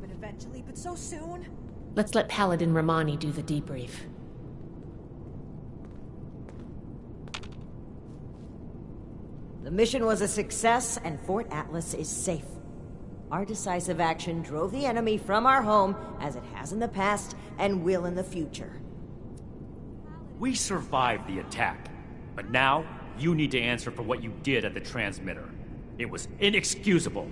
happen eventually, but so soon. Let's let Paladin Romani do the debrief. The mission was a success, and Fort Atlas is safe. Our decisive action drove the enemy from our home, as it has in the past, and will in the future. We survived the attack, but now you need to answer for what you did at the transmitter. It was inexcusable.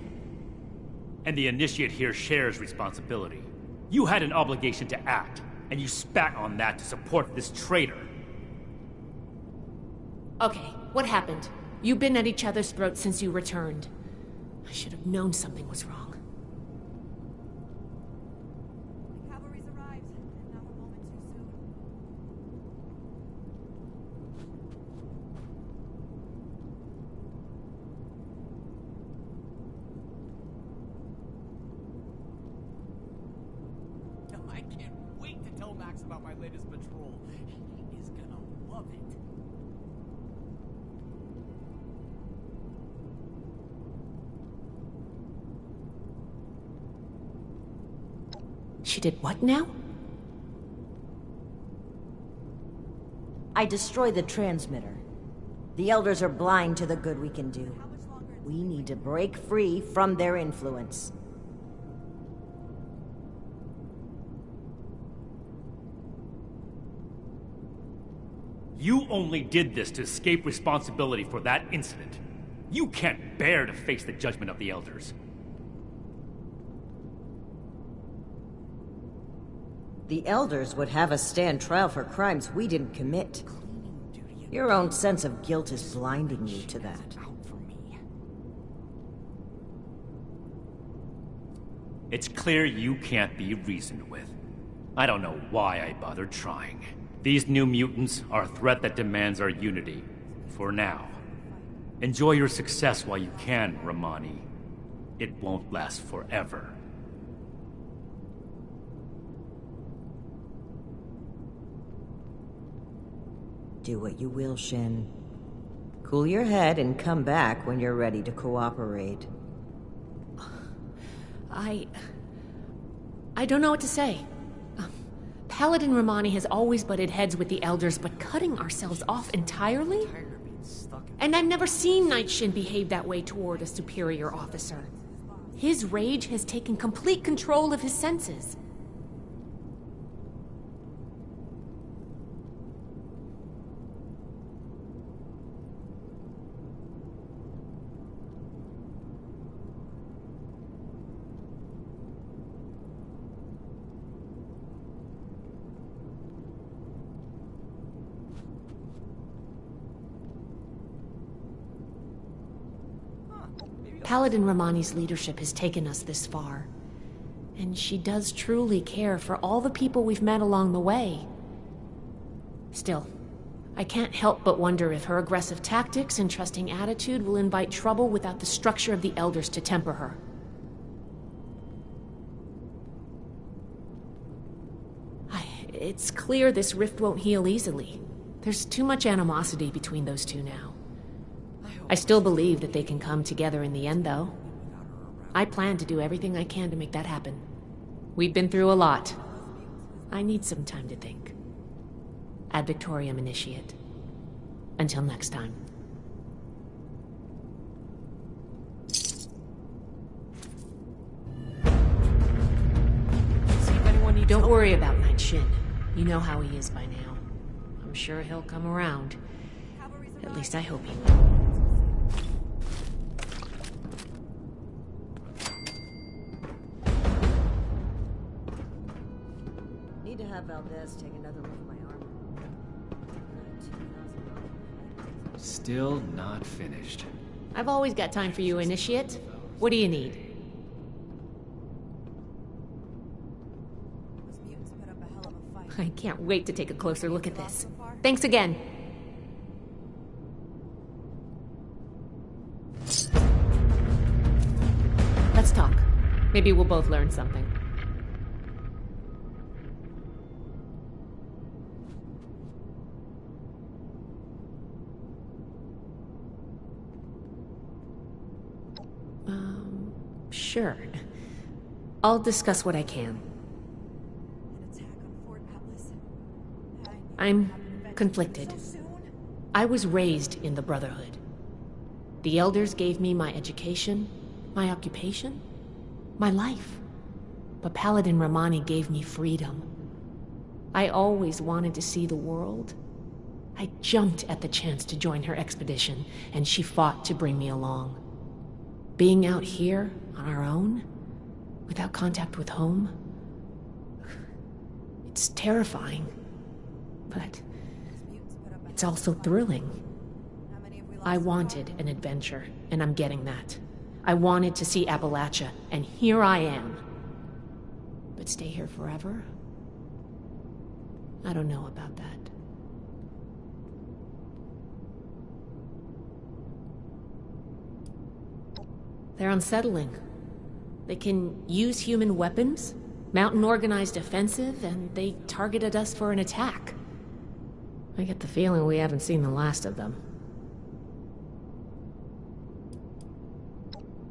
And the Initiate here shares responsibility. You had an obligation to act, and you spat on that to support this traitor. Okay, what happened? You've been at each other's throats since you returned. I should have known something was wrong. The cavalry's arrived, and not a moment too soon. I can't wait to tell Max about my latest patrol. He is gonna love it. She did what now? I destroyed the transmitter. The Elders are blind to the good we can do. We need to break free from their influence. You only did this to escape responsibility for that incident. You can't bear to face the judgment of the Elders. The Elders would have us stand trial for crimes we didn't commit. Your own sense of guilt is blinding you to that. It's clear you can't be reasoned with. I don't know why I bothered trying. These new mutants are a threat that demands our unity. For now. Enjoy your success while you can, Romani. It won't last forever. Do what you will, Shin. Cool your head and come back when you're ready to cooperate. I don't know what to say. Paladin Romani has always butted heads with the Elders, but cutting ourselves off entirely? And I've never seen Knight Shin behave that way toward a superior officer. His rage has taken complete control of his senses. Paladin Romani's leadership has taken us this far. And she does truly care for all the people we've met along the way. Still, I can't help but wonder if her aggressive tactics and trusting attitude will invite trouble without the structure of the Elders to temper her. It's clear this rift won't heal easily. There's too much animosity between those two now. I still believe that they can come together in the end, though. I plan to do everything I can to make that happen. We've been through a lot. I need some time to think. Ad Victoriam, Initiate. Until next time. Don't worry about Knight Shin. You know how he is by now. I'm sure he'll come around. At least I hope he will. Need to have Valdez take another look at my armor. Still not finished. I've always got time for you, Initiate. What do you need? Those mutants put up a hell of a fight. I can't wait to take a closer look at this. Thanks again. Let's talk. Maybe we'll both learn something. Sure. I'll discuss what I can. An attack on Fort Atlas. I'm conflicted. So soon? I was raised in the Brotherhood. The Elders gave me my education, my occupation, my life. But Paladin Romani gave me freedom. I always wanted to see the world. I jumped at the chance to join her expedition, and she fought to bring me along. Being out here, on our own, without contact with home, it's terrifying. But it's also thrilling. I wanted an adventure, and I'm getting that. I wanted to see Appalachia, and here I am. But stay here forever? I don't know about that. They're unsettling. They can use human weapons, mount an organized offensive, and they targeted us for an attack. I get the feeling we haven't seen the last of them.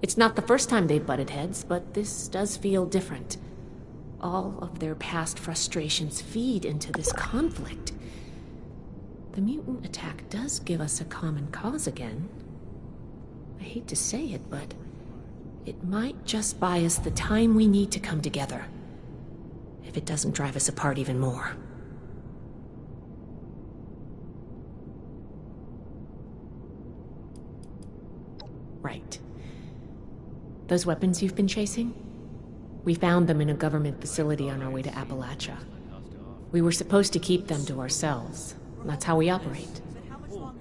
It's not the first time they've butted heads, but this does feel different. All of their past frustrations feed into this conflict. The mutant attack does give us a common cause again. I hate to say it, but it might just buy us the time we need to come together, if it doesn't drive us apart even more. Right. Those weapons you've been chasing? We found them in a government facility on our way to Appalachia. We were supposed to keep them to ourselves. That's how we operate.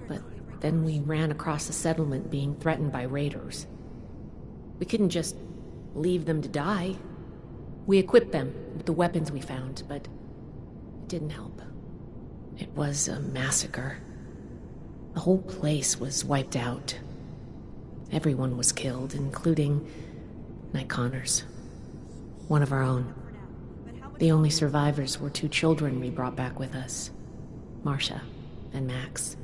But then we ran across a settlement being threatened by raiders. We couldn't just leave them to die. We equipped them with the weapons we found, but it didn't help. It was a massacre. The whole place was wiped out. Everyone was killed, including Night Connors, one of our own. The only survivors were two children we brought back with us, Marcia and Max.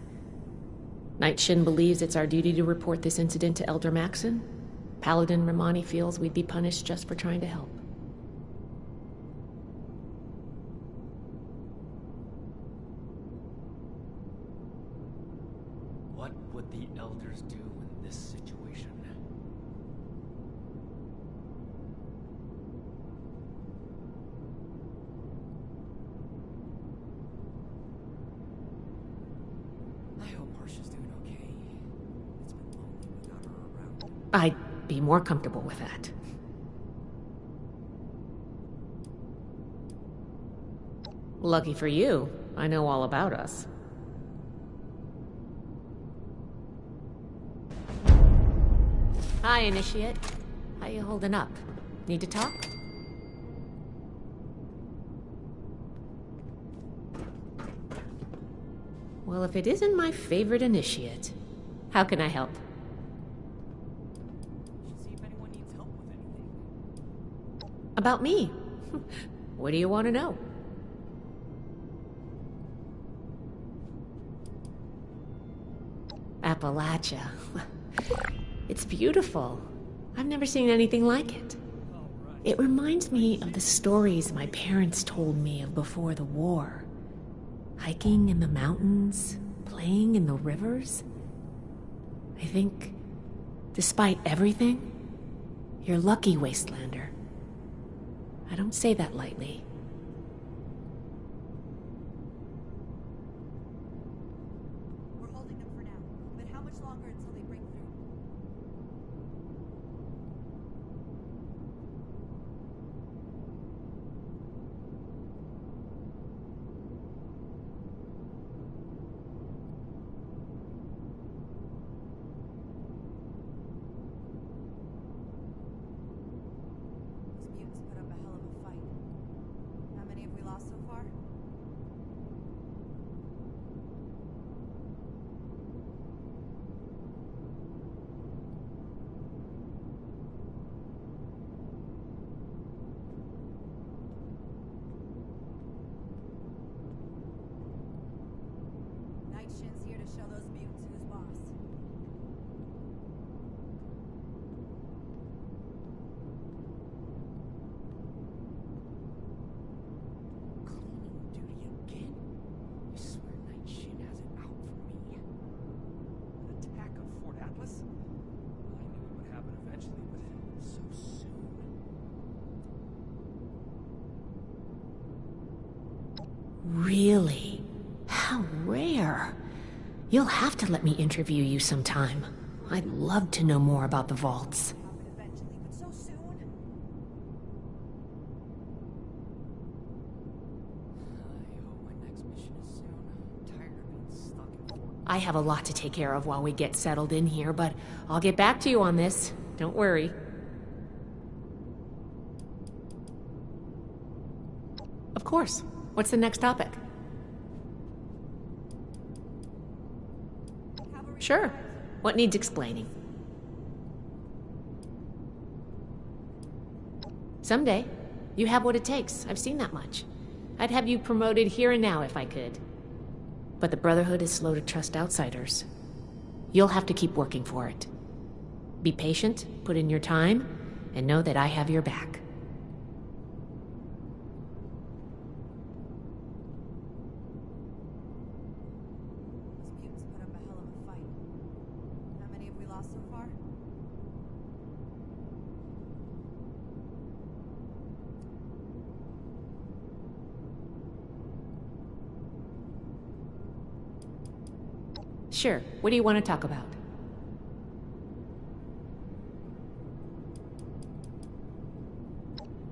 Night Shin believes it's our duty to report this incident to Elder Maxon. Paladin Romani feels we'd be punished just for trying to help. What would the Elders do in this situation? I hope Marcia's doing okay. It's been lonely without her around. I'd be more comfortable with that. Lucky for you, I know all about us. Hi, Initiate. How you holding up? Need to talk? Well, if it isn't my favorite Initiate, how can I help? Should see if anyone needs help with anything. About me? What do you want to know? Appalachia. It's beautiful. I've never seen anything like it. It reminds me of the stories my parents told me of before the war. Hiking in the mountains, playing in the rivers. I think, despite everything, you're lucky, Wastelander. I don't say that lightly. We're holding them for now, but how much longer until they break through? Those mutants put up a hell of a fight. How many have we lost so far? Night Shin's here to show those mutants who's boss. Really? How rare. You'll have to let me interview you sometime. I'd love to know more about the vaults. Eventually, but so soon. I hope my next mission is soon. I'm tired of being stuck in Fort. I have a lot to take care of while we get settled in here, but I'll get back to you on this. Don't worry. Of course. What's the next topic? Sure. What needs explaining? Someday. You have what it takes. I've seen that much. I'd have you promoted here and now if I could. But the Brotherhood is slow to trust outsiders. You'll have to keep working for it. Be patient, put in your time, and know that I have your back. Those mutants put up a hell of a fight. How many have we lost so far? Sure. What do you want to talk about?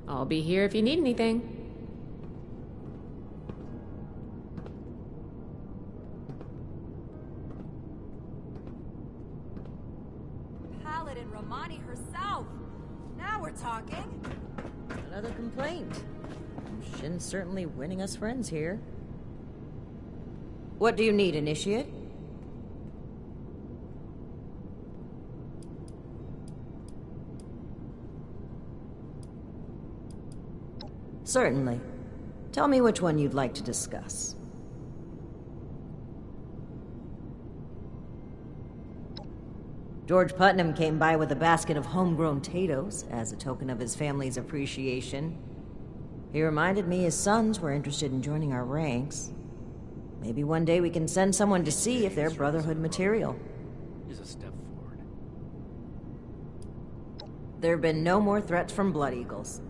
I'll be here if you need anything. Paladin Romani herself. Now we're talking. Another complaint. Shin's certainly winning us friends here. What do you need, Initiate? Certainly. Tell me which one you'd like to discuss. George Putnam came by with a basket of homegrown potatoes as a token of his family's appreciation. He reminded me his sons were interested in joining our ranks. Maybe one day we can send someone to see if they're Brotherhood material. Is a step forward. There have been no more threats from Blood Eagles.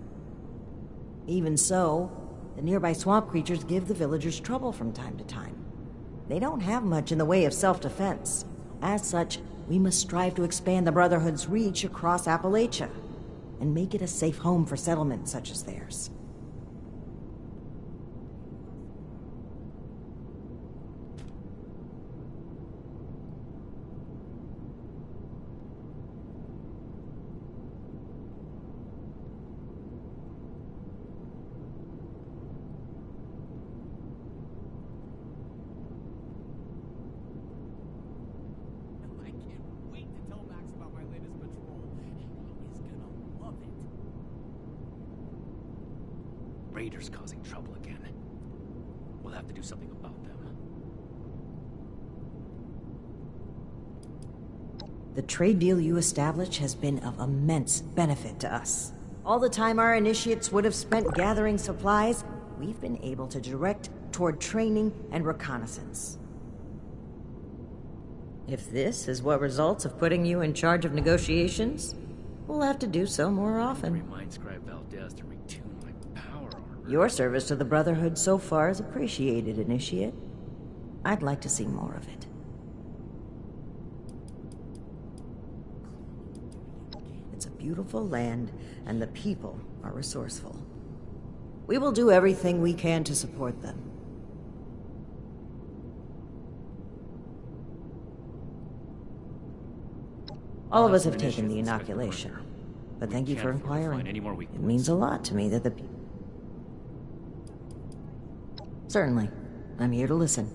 Even so, the nearby swamp creatures give the villagers trouble from time to time. They don't have much in the way of self-defense. As such, we must strive to expand the Brotherhood's reach across Appalachia and make it a safe home for settlements such as theirs. I can't wait to tell Max about my latest patrol. He is gonna love it. Raiders causing trouble again. We'll have to do something about them. The trade deal you established has been of immense benefit to us. All the time our initiates would have spent gathering supplies, we've been able to direct toward training and reconnaissance. If this is what results of putting you in charge of negotiations, we'll have to do so more often. Remind Scribe Valdez to retune my power armor. Your service to the Brotherhood so far is appreciated, Initiate. I'd like to see more of it. It's a beautiful land, and the people are resourceful. We will do everything we can to support them. All of us have taken the inoculation, but thank you for inquiring. It means a lot to me that the people... Certainly. I'm here to listen.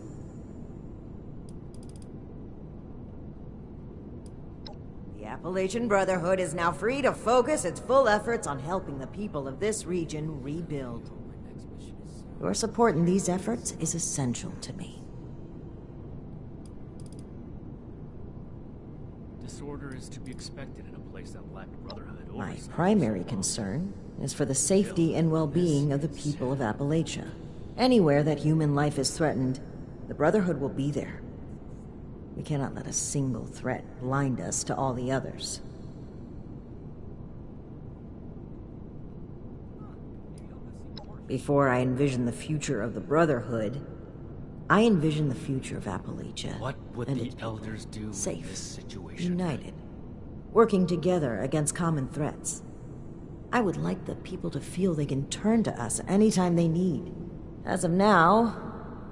The Appalachian Brotherhood is now free to focus its full efforts on helping the people of this region rebuild. Your support in these efforts is essential to me. Disorder is to be expected in a place that lacked brotherhood. My oversight. primary concern is for the safety and well-being of the people of Appalachia. Anywhere that human life is threatened, the Brotherhood will be there. We cannot let a single threat blind us to all the others. Maybe I'll go see Before I envision the future of the Brotherhood, I envision the future of Appalachia. What would and the its people. Elders do in Safe, this situation? united, working together against common threats. I would like the people to feel they can turn to us anytime they need. As of now,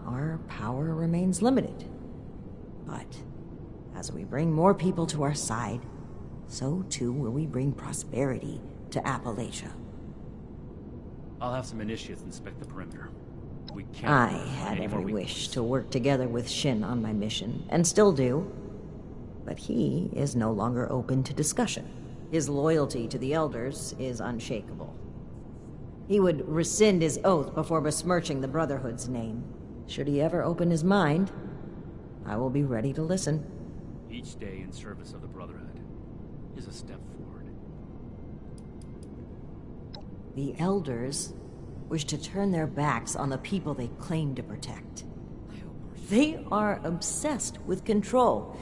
our power remains limited. But as we bring more people to our side, so too will we bring prosperity to Appalachia. I'll have some initiates inspect the perimeter. We can't I find had any more every wish weaknesses. to work together with Shin on my mission, and still do. But he is no longer open to discussion. His loyalty to the Elders is unshakable. He would rescind his oath before besmirching the Brotherhood's name. Should he ever open his mind, I will be ready to listen. Each day in service of the Brotherhood is a step forward. The Elders wish to turn their backs on the people they claim to protect. They are obsessed with control.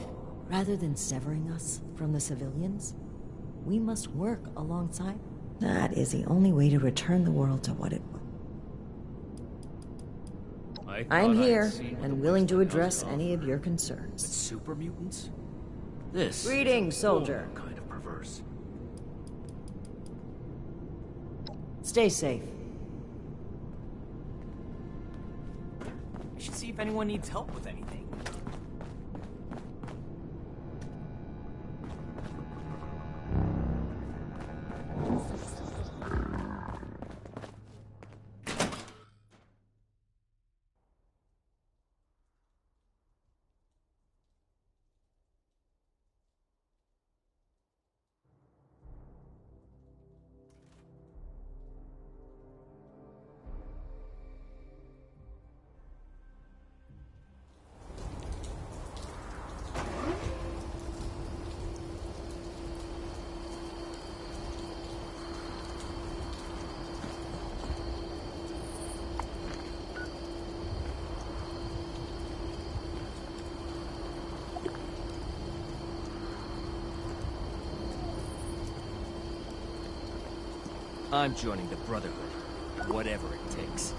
Rather than severing us from the civilians, we must work alongside. That is the only way to return the world to what it was. I'm here and willing to address any of your concerns. Super mutants? This Greetings, is a soldier. whole kind of perverse. Stay safe. I should see if anyone needs help with anything. I'm joining the Brotherhood, whatever it takes.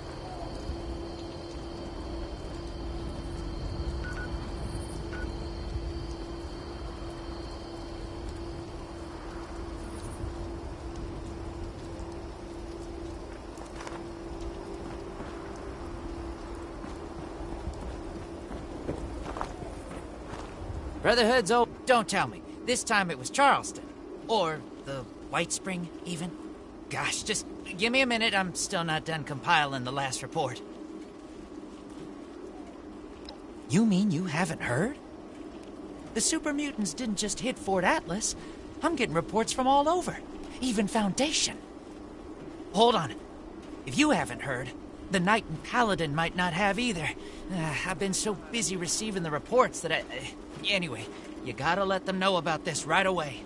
Brotherhood's oh, don't tell me. This time it was Charleston. Or the White Spring, even. Gosh, just give me a minute. I'm still not done compiling the last report. You mean you haven't heard? The super mutants didn't just hit Fort Atlas. I'm getting reports from all over. Even Foundation. Hold on. If you haven't heard, the Knight and Paladin might not have either. I've been so busy receiving the reports that Anyway, you gotta let them know about this right away.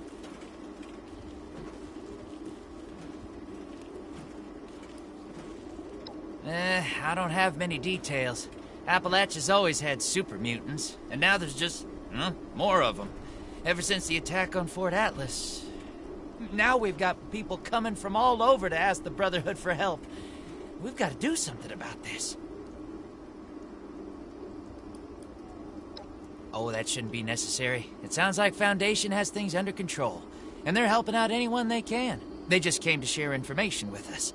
I don't have many details. Appalachia's always had super mutants, and now there's just, more of them. Ever since the attack on Fort Atlas. Now we've got people coming from all over to ask the Brotherhood for help. We've got to do something about this. Oh, that shouldn't be necessary. It sounds like Foundation has things under control, and they're helping out anyone they can. They just came to share information with us.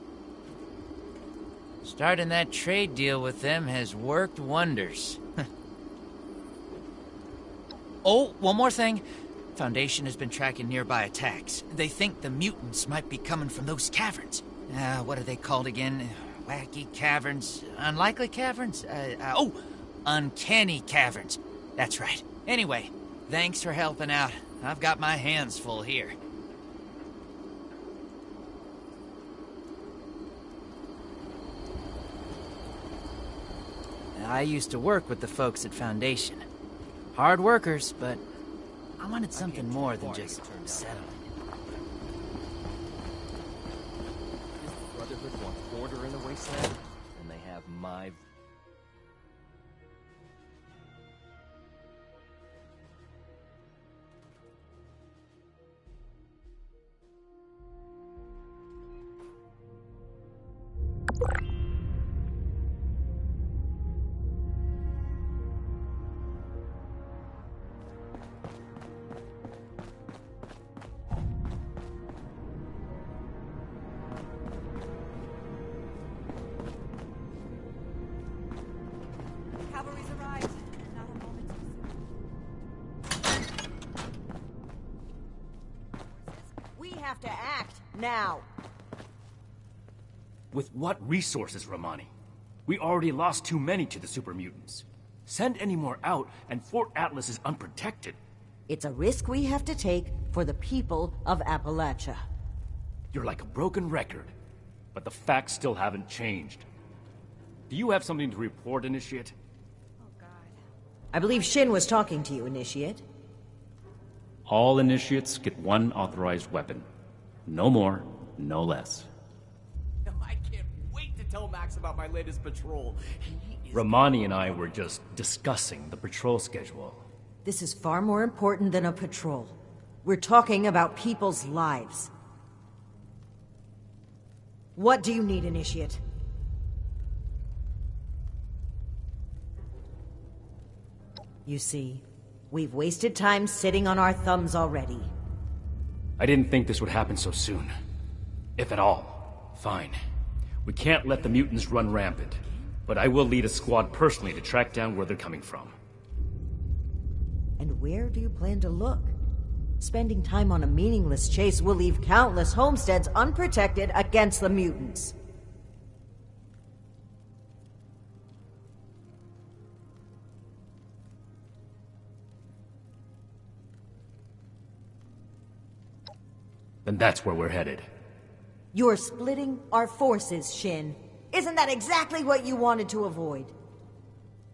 Starting that trade deal with them has worked wonders. Oh, one more thing. Foundation has been tracking nearby attacks. They think the mutants might be coming from those caverns. What are they called again? Wacky caverns? Unlikely caverns? Uncanny caverns. That's right. Anyway, thanks for helping out. I've got my hands full here. I used to work with the folks at Foundation. Hard workers, but I wanted something more than just settling. If the Brotherhood wants order in the wasteland, then they have my... to act, now. With what resources, Romani? We already lost too many to the super mutants. Send any more out, and Fort Atlas is unprotected. It's a risk we have to take for the people of Appalachia. You're like a broken record, but the facts still haven't changed. Do you have something to report, Initiate? I believe Shin was talking to you, Initiate. All Initiates get one authorized weapon. No more, no less. I can't wait to tell Max about my latest patrol. Romani and I were just discussing the patrol schedule. This is far more important than a patrol. We're talking about people's lives. What do you need, Initiate? You see, we've wasted time sitting on our thumbs already. I didn't think this would happen so soon. If at all. Fine. We can't let the mutants run rampant. But I will lead a squad personally to track down where they're coming from. And where do you plan to look? Spending time on a meaningless chase will leave countless homesteads unprotected against the mutants. Then that's where we're headed. You're splitting our forces, Shin. Isn't that exactly what you wanted to avoid?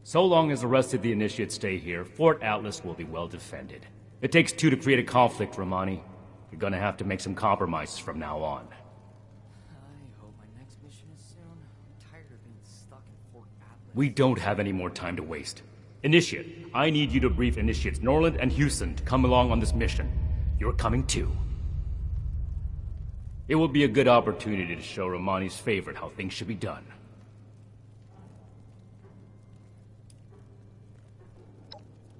So long as the rest of the Initiates stay here, Fort Atlas will be well defended. It takes two to create a conflict, Romani. You're gonna have to make some compromises from now on. I hope my next mission is soon. I'm tired of being stuck in Fort Atlas. We don't have any more time to waste. Initiate, I need you to brief Initiates Norland and Houston to come along on this mission. You're coming too. It will be a good opportunity to show Romani's favorite how things should be done.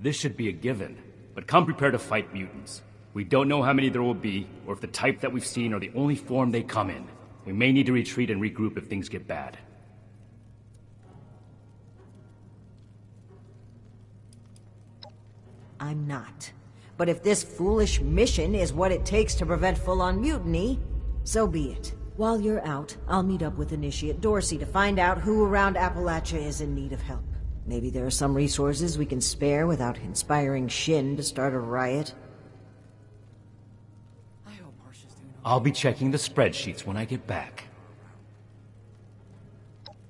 This should be a given, but come prepared to fight mutants. We don't know how many there will be, or if the type that we've seen are the only form they come in. We may need to retreat and regroup if things get bad. I'm not. But if this foolish mission is what it takes to prevent full-on mutiny, so be it. While you're out, I'll meet up with Initiate Dorsey to find out who around Appalachia is in need of help. Maybe there are some resources we can spare without inspiring Shin to start a riot. I hope Harsha's doing okay. I'll be checking the spreadsheets when I get back.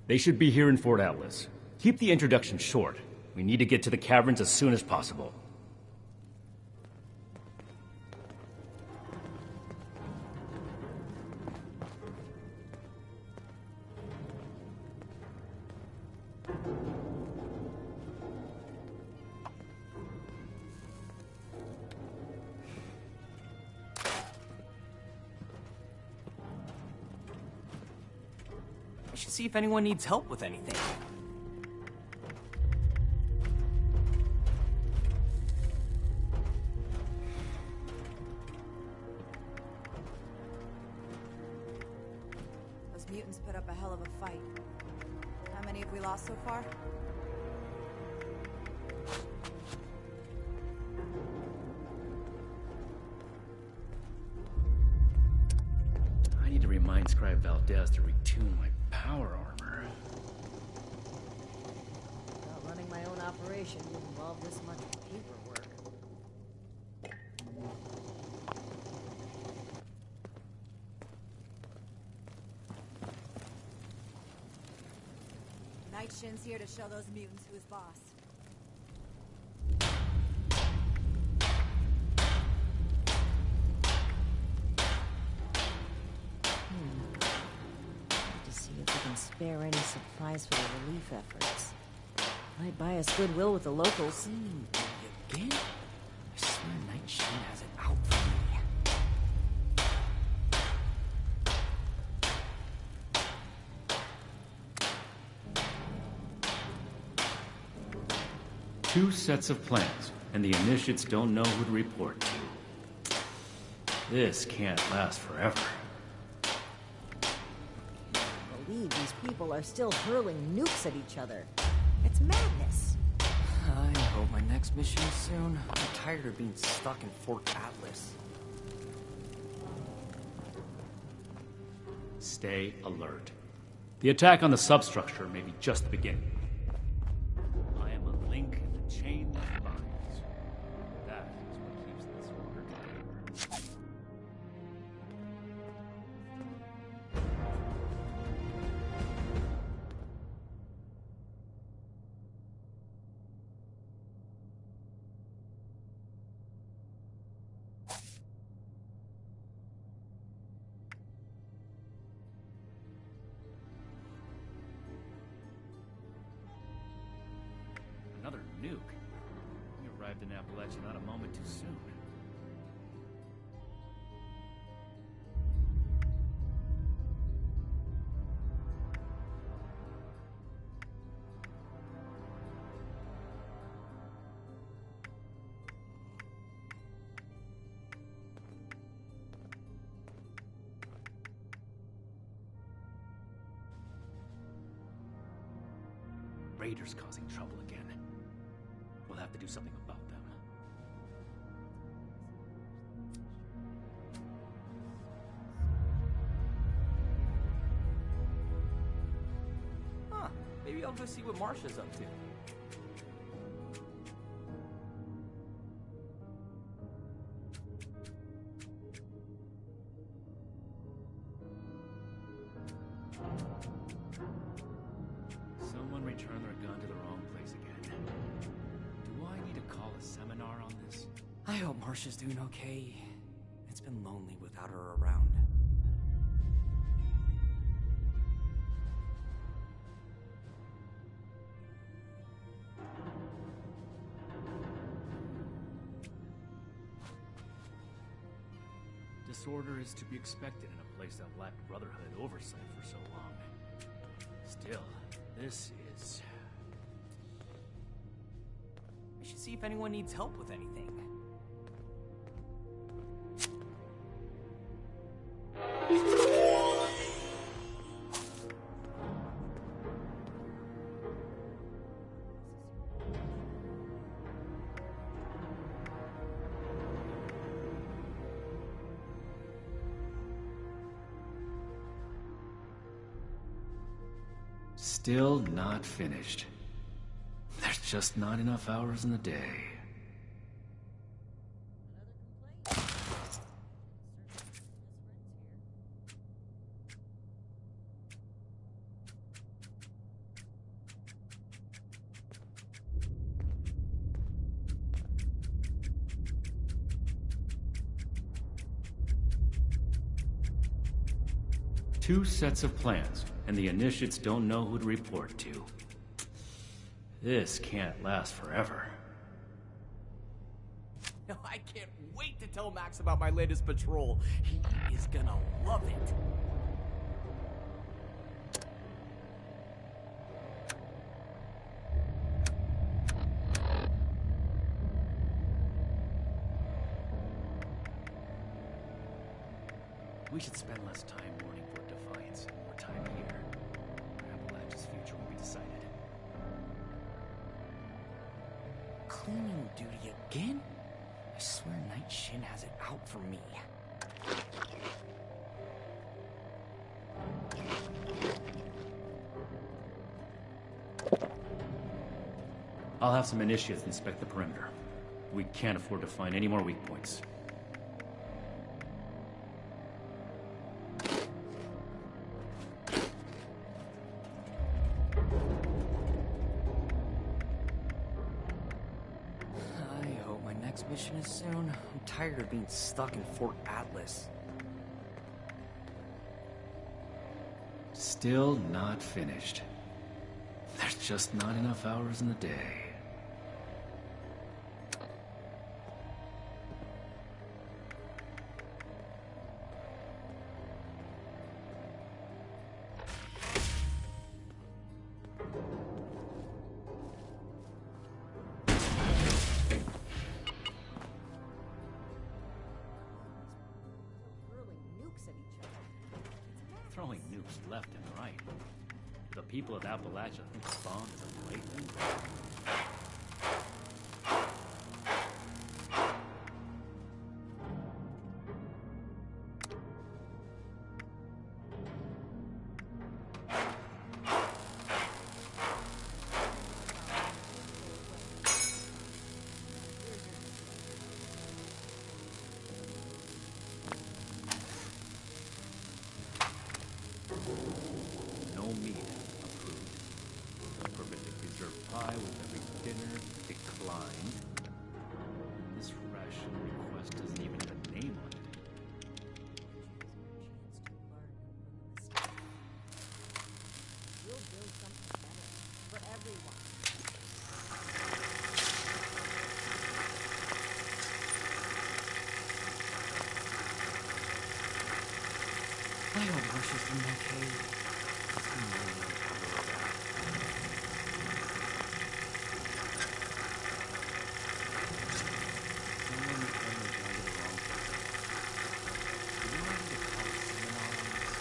They should be here in Fort Atlas. Keep the introduction short. We need to get to the caverns as soon as possible. I should see if anyone needs help with anything. Those mutants put up a hell of a fight. How many have we lost so far? I need to remind Scribe Valdez to retune my power armor. Well, running my own operation would involve this much paperwork. Night Shin's here to show those mutants who's boss. To see if we can spare any supplies for the relief efforts. Might buy us goodwill with the locals. Again? I swear Night Shin has it out for me. Two sets of plans, and the Initiates don't know who to report to. This can't last forever. Believe these people are still hurling nukes at each other. It's madness. I hope my next mission is soon. I'm tired of being stuck in Fort Atlas. Stay alert. The attack on the substructure may be just the beginning. I am a link in the chain that binds. That is what keeps this order together. Another nuke? You arrived in Appalachia not a moment too soon. Raiders causing trouble again. We'll have to do something about them. Huh. Maybe I'll go see what Marsha's up to. Someone returned their gun to the wrong place again. Do I need to call a seminar on this? I hope Marsha's doing okay. It's been lonely without her around. Disorder is to be expected in a place that lacked brotherhood oversight for so long. Still, this is... I should see if anyone needs help with anything. Still not finished. There's just not enough hours in the day. Two sets of plans, and the initiates don't know who to report to. This can't last forever. I can't wait to tell Max about my latest patrol. He is gonna love it. We should spend less time mourning for Defiance and more time here. Appalachia's future will be decided. Cleaning duty again? I swear Night Shin has it out for me. I'll have some initiates inspect the perimeter. We can't afford to find any more weak points. I hope my next mission is soon. I'm tired of being stuck in Fort Atlas. Still not finished. There's just not enough hours in the day. Throwing nukes left and right. The people of Appalachia think the bomb is a plaything. build something better for everyone. I hope Marsha's doing okay. It's been lonely without her around. Someone told me to drive to the wrong place. Do you want me to call a seminar on this?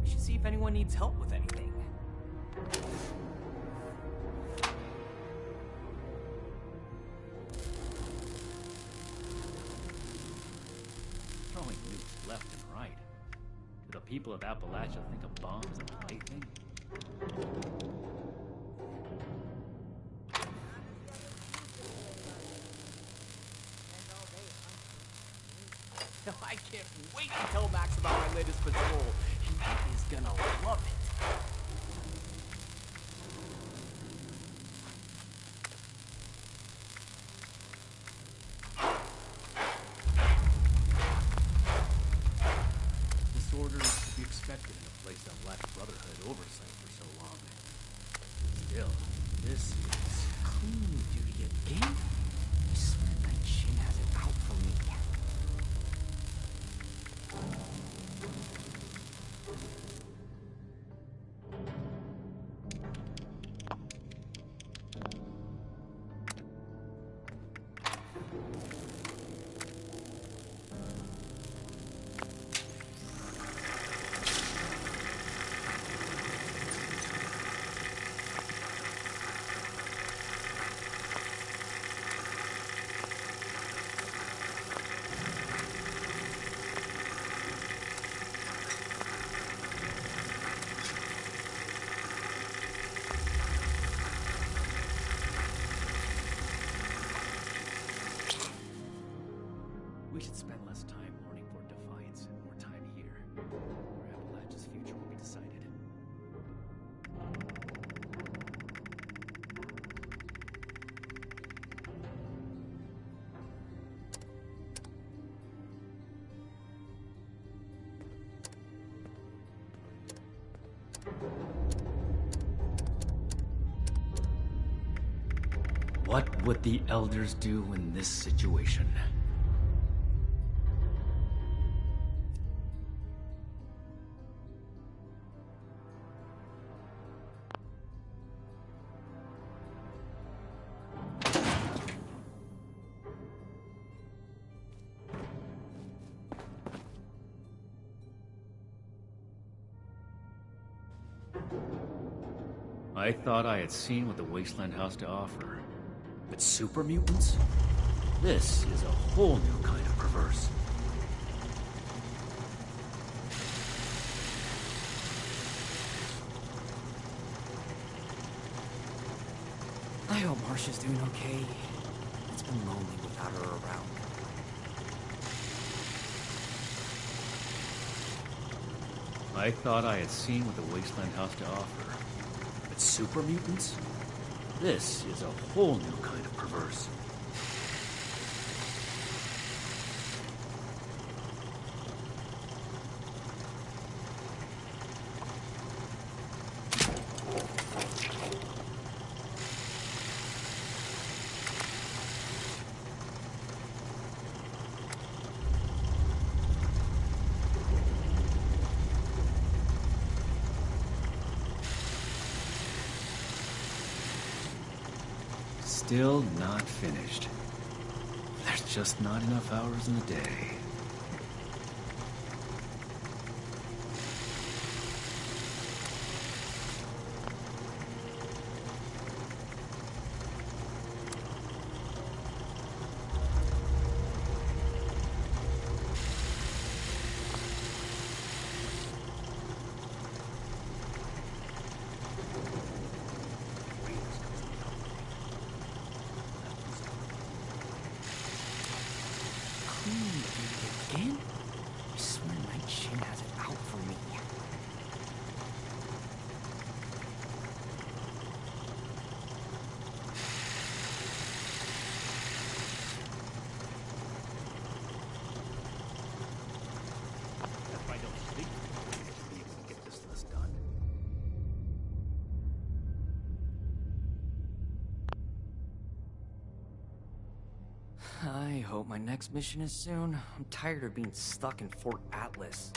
We should see if anyone needs help with anything. Throwing nukes left and right. Do the people of Appalachia think a bomb is a plaything? I can't wait to tell Max about my latest patrol. He is gonna love it. Disorder is to be expected in a place that lacked brotherhood oversight for so long. Still, this is Cleaning duty again? I swear that Shin has it out for me. We should spend less time mourning for Defiance and more time here, where Appalachia's future will be decided. What would the Elders do in this situation? I thought I had seen what the Wasteland has to offer. But super mutants? This is a whole new kind of perverse. I hope Marsha's doing okay. It's been lonely without her around. I thought I had seen what the Wasteland has to offer. But super mutants? This is a whole new kind of perverse. Still not finished. There's just not enough hours in the day. I hope my next mission is soon. I'm tired of being stuck in Fort Atlas.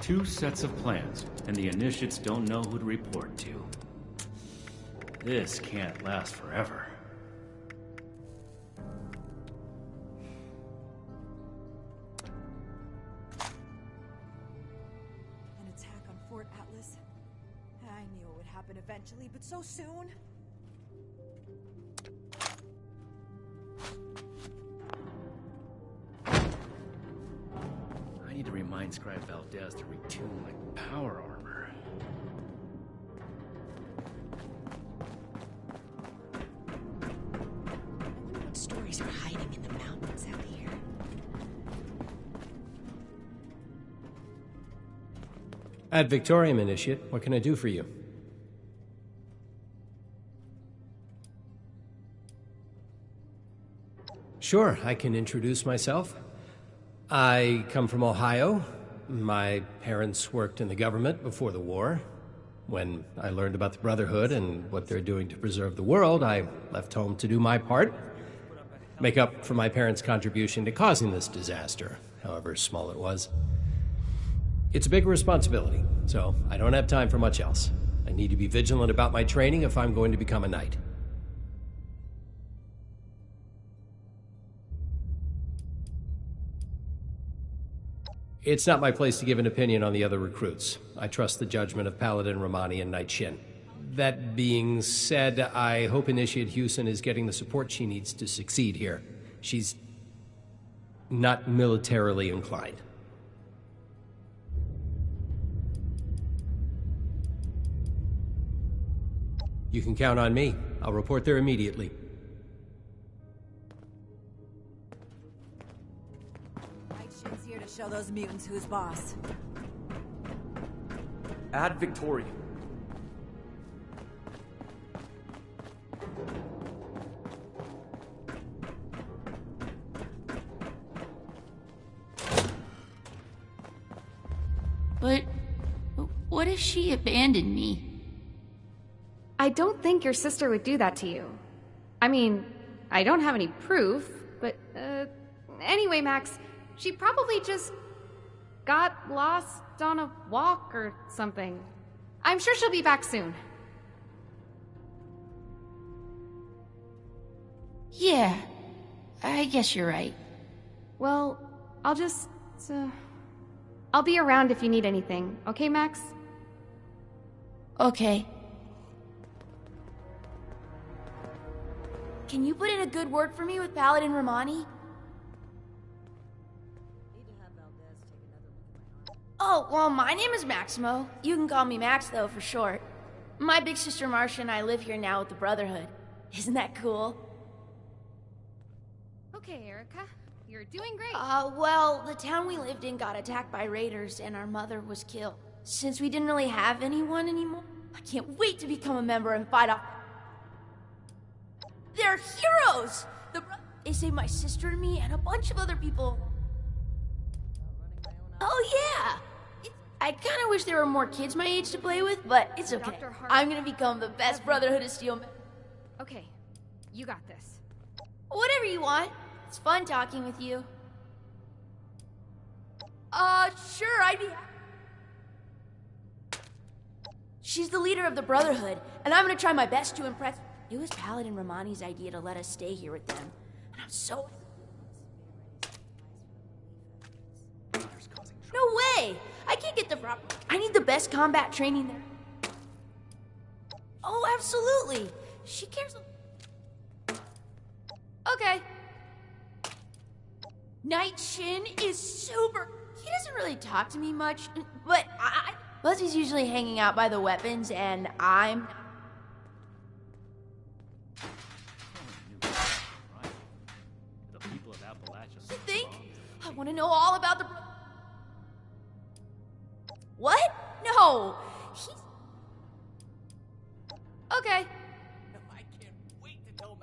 Two sets of plans, and the initiates don't know who to report to. This can't last forever. An attack on Fort Atlas? I knew it would happen eventually, but so soon? I need to remind Scribe Valdez to retune my power armor. I wonder what stories are hiding in the mountains out here. Ad Victoriam, Initiate. What can I do for you? Sure, I can introduce myself. I come from Ohio. My parents worked in the government before the war. When I learned about the Brotherhood and what they're doing to preserve the world, I left home to do my part. Make up for my parents' contribution to causing this disaster, however small it was. It's a big responsibility, so I don't have time for much else. I need to be vigilant about my training if I'm going to become a knight. It's not my place to give an opinion on the other recruits. I trust the judgment of Paladin Romani and Knight Shin. That being said, I hope Initiate Hewson is getting the support she needs to succeed here. She's not militarily inclined. You can count on me. I'll report there immediately. Knight Shin's here to show those mutants who's boss. Ad Victoriam. But what if she abandoned me? I don't think your sister would do that to you. I mean, I don't have any proof, but, anyway, Max, she probably just got lost on a walk or something. I'm sure she'll be back soon. Yeah, I guess you're right. Well, I'll just, I'll be around if you need anything, okay, Max? Okay. Can you put in a good word for me with Paladin Romani? Oh, well, my name is Maximo. You can call me Max, though, for short. My big sister Marcia and I live here now with the Brotherhood. Isn't that cool? Okay, Erica. You're doing great. Well, the town we lived in got attacked by raiders and our mother was killed. Since we didn't really have anyone anymore, I can't wait to become a member and fight off. They're heroes! They saved my sister and me and a bunch of other people. Oh, yeah! I kind of wish there were more kids my age to play with, but it's okay. I'm gonna become the best Brotherhood of Steel. Okay, you got this. Whatever you want. It's fun talking with you. Sure, I'd be happy. She's the leader of the Brotherhood, and I'm gonna try my best to impress. It was Paladin Romani's idea to let us stay here with them, and I'm so... No way! I can't get the proper... I need the best combat training there. Oh, absolutely! She cares... Okay. Knight Shin is super... He doesn't really talk to me much, but Plus he's usually hanging out by the weapons, and I'm... You think? I want to know all about the... What? No! He's... Okay.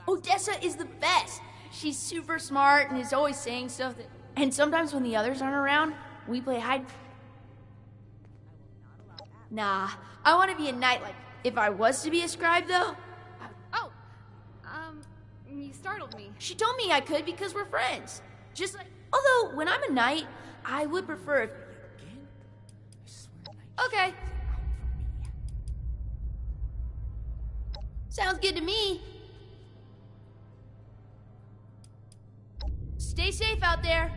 Odessa is the best. She's super smart and is always saying stuff that... And sometimes when the others aren't around, we play hide... Nah, I want to be a knight. Like, if I was to be a scribe, though. Oh, you startled me. She told me I could because we're friends. Just like, although when I'm a knight, I would prefer if... Okay. Sounds good to me. Stay safe out there.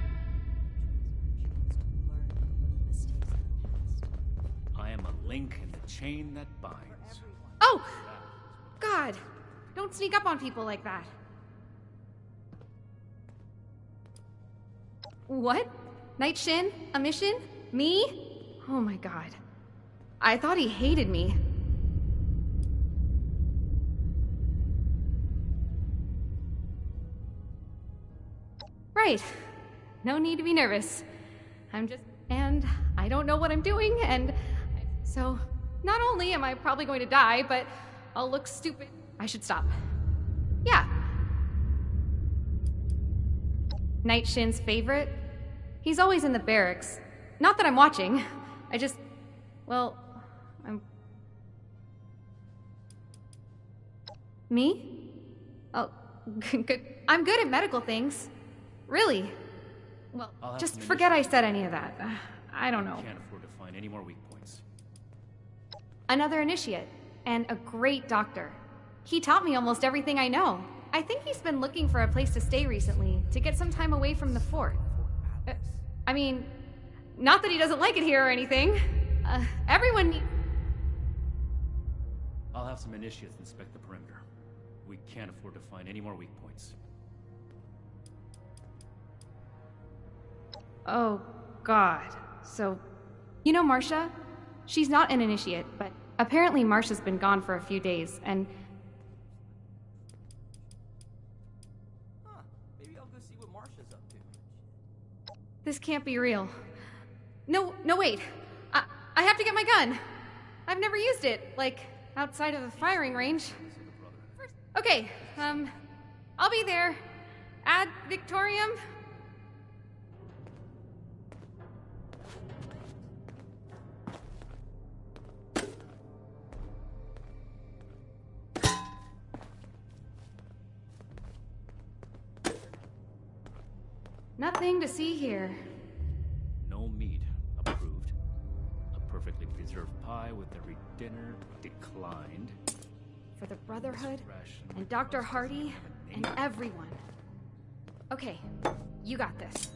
I am a link in the chain that binds. Oh! God! Don't sneak up on people like that. What? Night Shin? A mission? Me? Oh my god. I thought he hated me. Right. No need to be nervous. And I don't know what I'm doing, and so not only am I probably going to die, but I'll look stupid. I should stop. Yeah. Night Shin's favorite? He's always in the barracks. Not that I'm watching. Well, Me? Oh, good. I'm good at medical things. Really? Well, just forget I said any of that. I don't know. Can't afford to find any more weak points. Another initiate, and a great doctor. He taught me almost everything I know. I think he's been looking for a place to stay recently, to get some time away from the fort. I mean, not that he doesn't like it here or anything. Everyone needs... I'll have some initiates inspect the perimeter. We can't afford to find any more weak points. Oh, God. So, you know Marcia? She's not an initiate, but apparently Marcia's been gone for a few days, and... Huh. Maybe I'll go see what Marcia's up to. This can't be real. No, wait. I have to get my gun. I've never used it, like, outside of the firing range. Okay, I'll be there. Ad Victorium? Nothing to see here. No meat approved. A perfectly preserved pie with every dinner declined. For the Brotherhood, and Dr. Hardy, and everyone. Okay, you got this.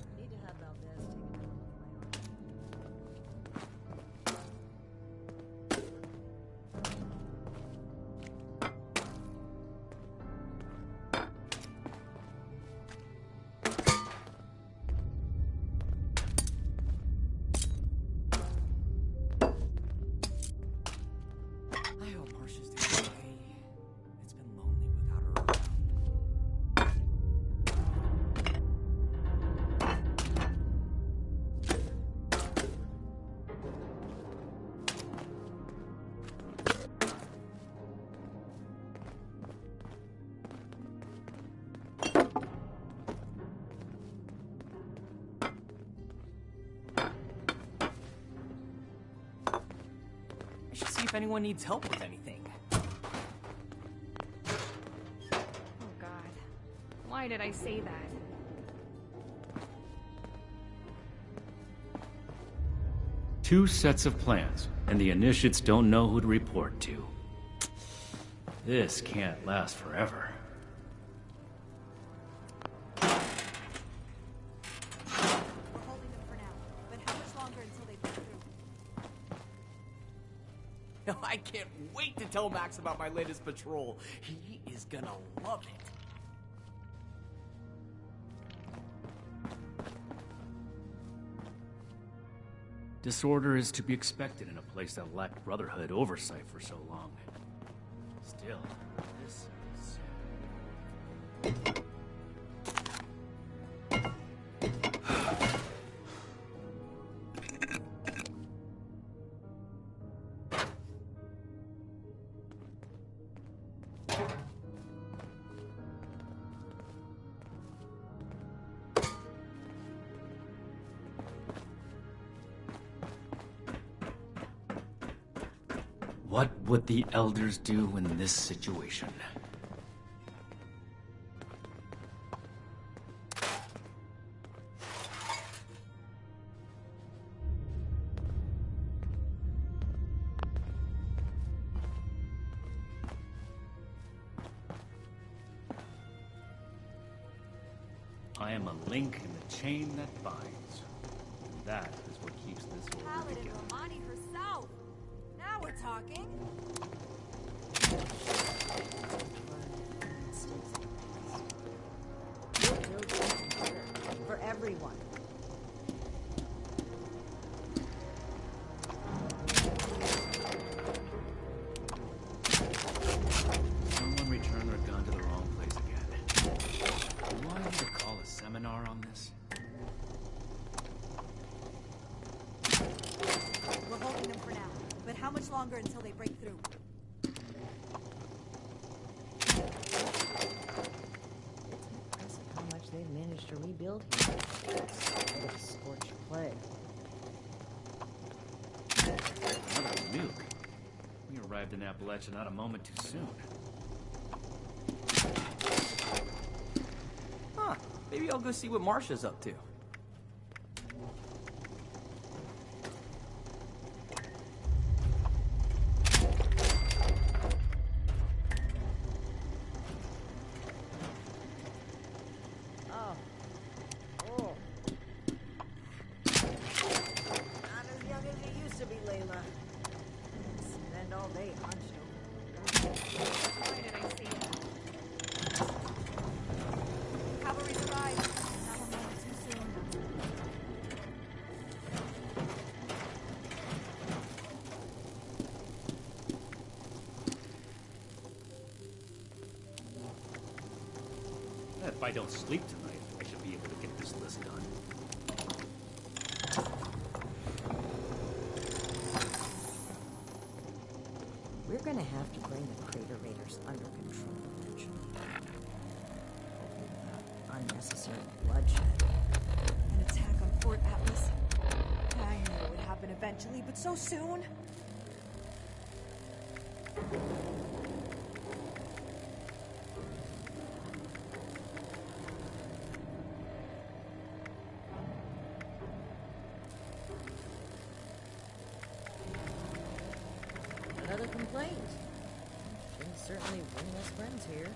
I hope Marcia's doing okay. It's been lonely without her around. I should see if anyone needs help with anything. Oh God. Why did I say that? Two sets of plans, and the initiates don't know who to report to. This can't last forever. We're holding them for now, but how much longer until they break through? I can't wait to tell Max about my latest patrol. He is gonna love it. Disorder is to be expected in a place that lacked Brotherhood oversight for so long. Still, this is... What would the elders do in this situation? I am a link in the chain that binds. That is what keeps this order Paladin together. Romani herself. Now we're talking. For everyone. Someone returned their gun to the wrong place again. Do I need to call a seminar on this? We're holding them for now. But how much longer until they break through? Impressive how much they've managed to rebuild here. What a scorched plague. Another nuke. We arrived in Appalachia not a moment too soon. Huh. Maybe I'll go see what Marsha's up to. Oh. Oh. Not as young as you used to be, Layla. Spend all day hunched over. Why did I see it? Cavalry survived. Not a moment too soon. If I don't sleep tonight, I should be able to get this list done. We're gonna have to bring the Crater Raiders under control eventually. Unnecessary bloodshed. An attack on Fort Atlas. I knew it would happen eventually, but so soon. Another complaint. Things certainly bring us friends here.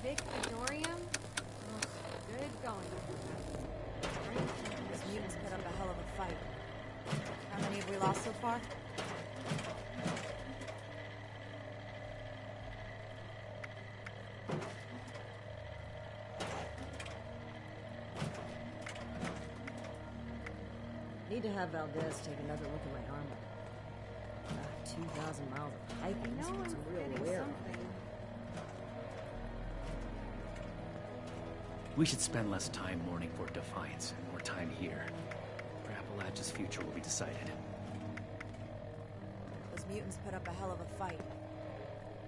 Vic Fedorium? Ugh, good going. These mutants put up a hell of a fight. How many have we lost so far? Need to have Valdez take another look at my armor. 2,000 miles of hiking. No It's one's a real forgetting wear. something. We should spend less time mourning Fort Defiance and more time here, where Appalachia's future will be decided. Those mutants put up a hell of a fight.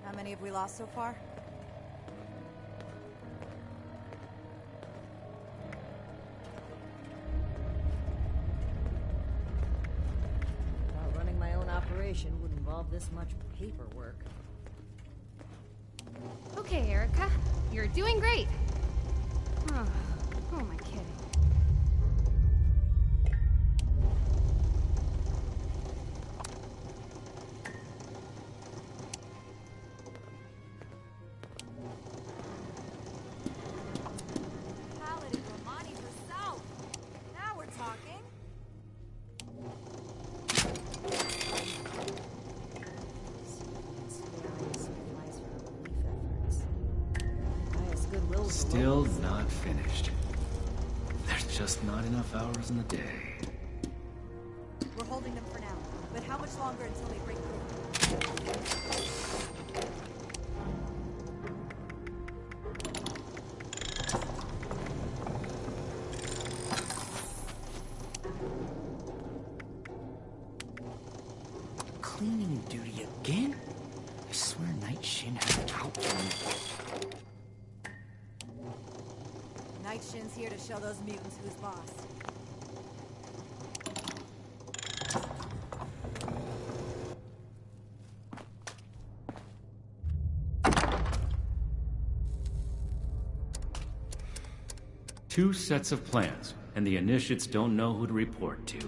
How many have we lost so far? Thought running my own operation would involve this much paperwork. Okay, Erica. You're doing great. Oh, who am I kidding? Paladin Romani herself. Now we're talking. Still not finished. There's just not enough hours in the day. We're holding them for now. But how much longer until they break through? Cleaning duty again? I swear Night Shin had it out for me. Night Shin's here to show those mutants who's boss. 2 sets of plans, and the initiates don't know who to report to.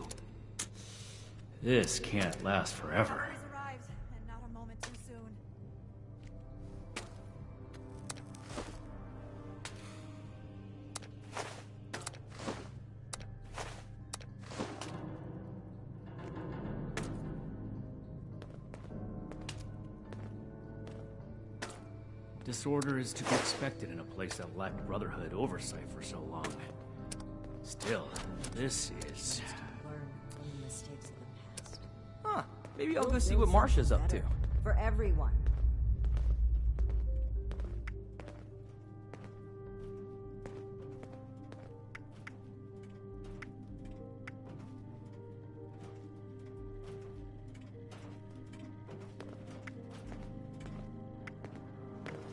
This can't last forever. Cavalry's arrived, and not a moment too soon. Disorder is to be expected in a place that lacked Brotherhood oversight for so long. Still, this is... Learn from the mistakes of the past. Huh. Maybe I'll We'll go see build what Marcia's something up to. better for everyone.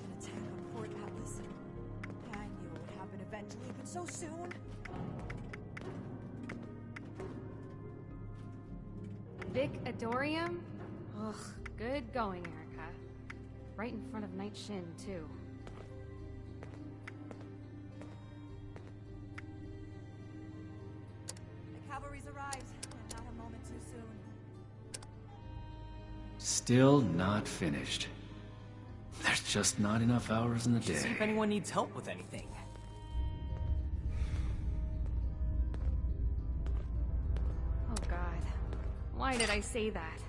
An attack on Port Atlas. I knew it would happen eventually, but so soon. Vic Adorium? Ugh, good going, Erica. Right in front of Night Shin, too. The cavalry's arrived, and not a moment too soon. Still not finished. There's just not enough hours in the See if day. anyone needs help with anything. Oh god. Why did I say that?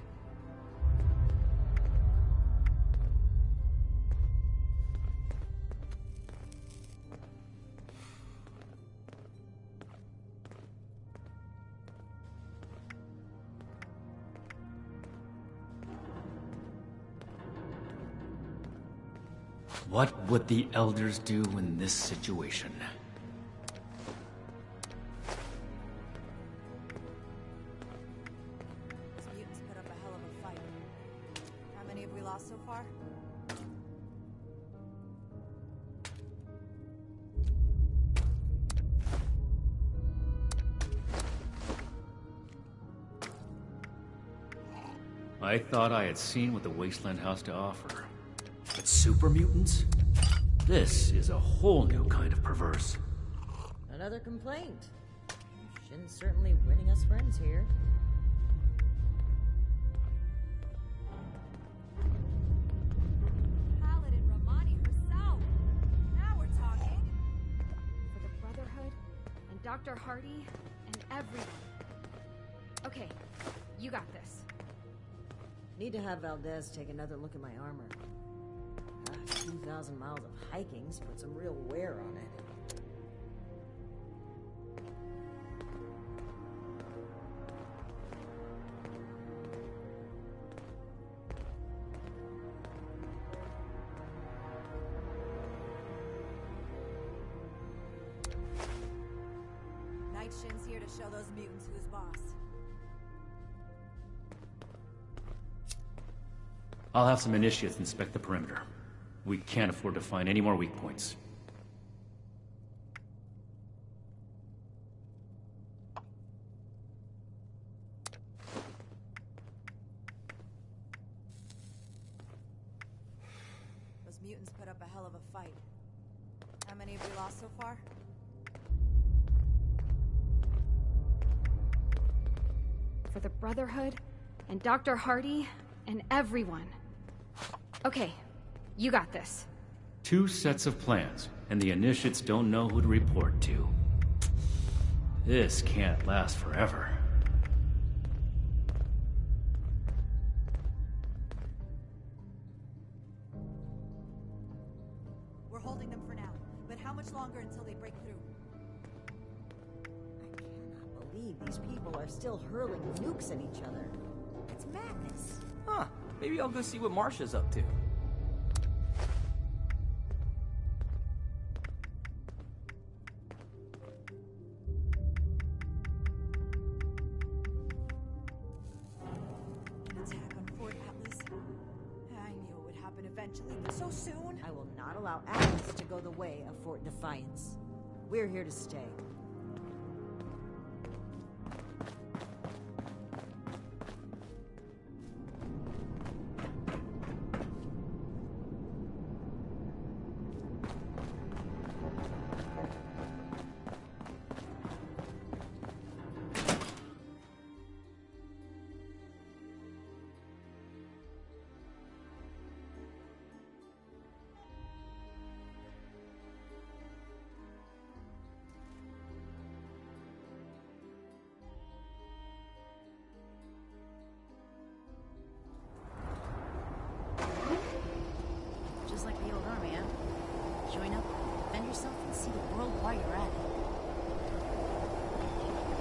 What would the Elders do in this situation? These mutants put up a hell of a fight. How many have we lost so far? I thought I had seen what the Wasteland has to offer. But super mutants? This is a whole new kind of perverse. Another complaint. Shin's certainly winning us friends here. Paladin Romani herself. Now we're talking. For the Brotherhood, and Dr. Hardy, and everyone. Okay, you got this. Need to have Valdez take another look at my armor. 2,000 miles of hiking's put some real wear on it. Night Shin's here to show those mutants who's boss. I'll have some initiates inspect the perimeter. We can't afford to find any more weak points. Those mutants put up a hell of a fight. How many have we lost so far? For the Brotherhood, and Dr. Hardy, and everyone. Okay, you got this. 2 sets of plans, and the initiates don't know who to report to. This can't last forever. We're holding them for now, but how much longer until they break through? I cannot believe these people are still hurling nukes at each other. It's madness. Huh. Maybe I'll go see what Marcia's up to. An attack on Fort Atlas. I knew it would happen eventually, but so soon. I will not allow Atlas to go the way of Fort Defiance. We're here to stay.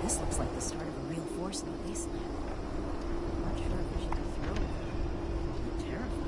This looks like the start of a real force in the wasteland. I'm not sure if I should go through it. I'm terrified.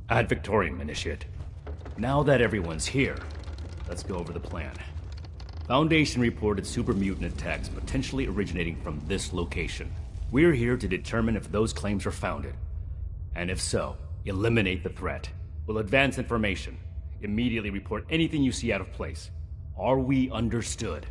Ad Victoriam, Initiate. Now that everyone's here, let's go over the plan. Foundation reported super mutant attacks potentially originating from this location. We're here to determine if those claims are founded. And if so, eliminate the threat. We'll advance information. Immediately report anything you see out of place. Are we understood?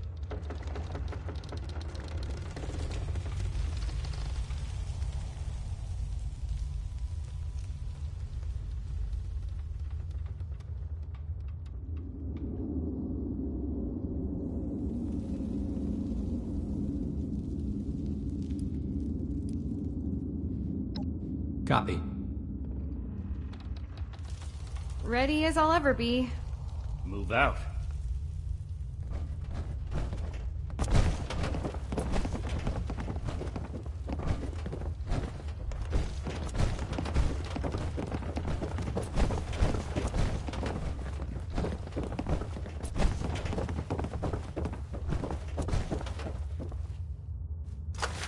Copy. Ready as I'll ever be. Move out.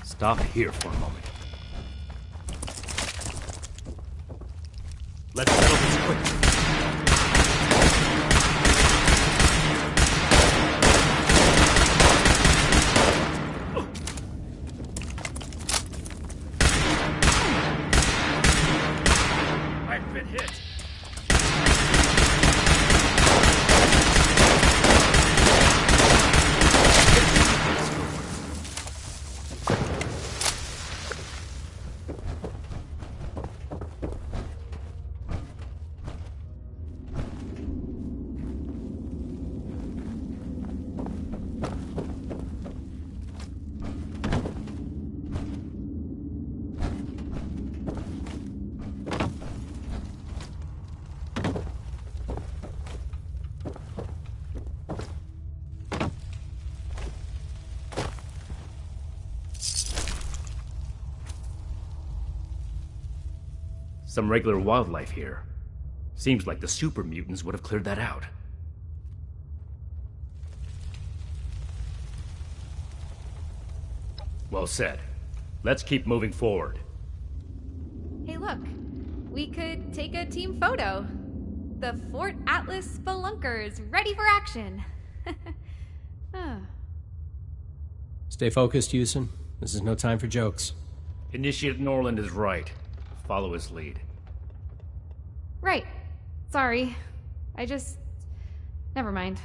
Stop here for a moment. Let's settle this quickly. I've been hit. Some regular wildlife here. Seems like the super mutants would have cleared that out. Well said. Let's keep moving forward. Hey, look. We could take a team photo. The Fort Atlas Spelunkers, ready for action. Stay focused, Houston. This is no time for jokes. Initiate Norland is right. Follow his lead. Right. Sorry. Never mind.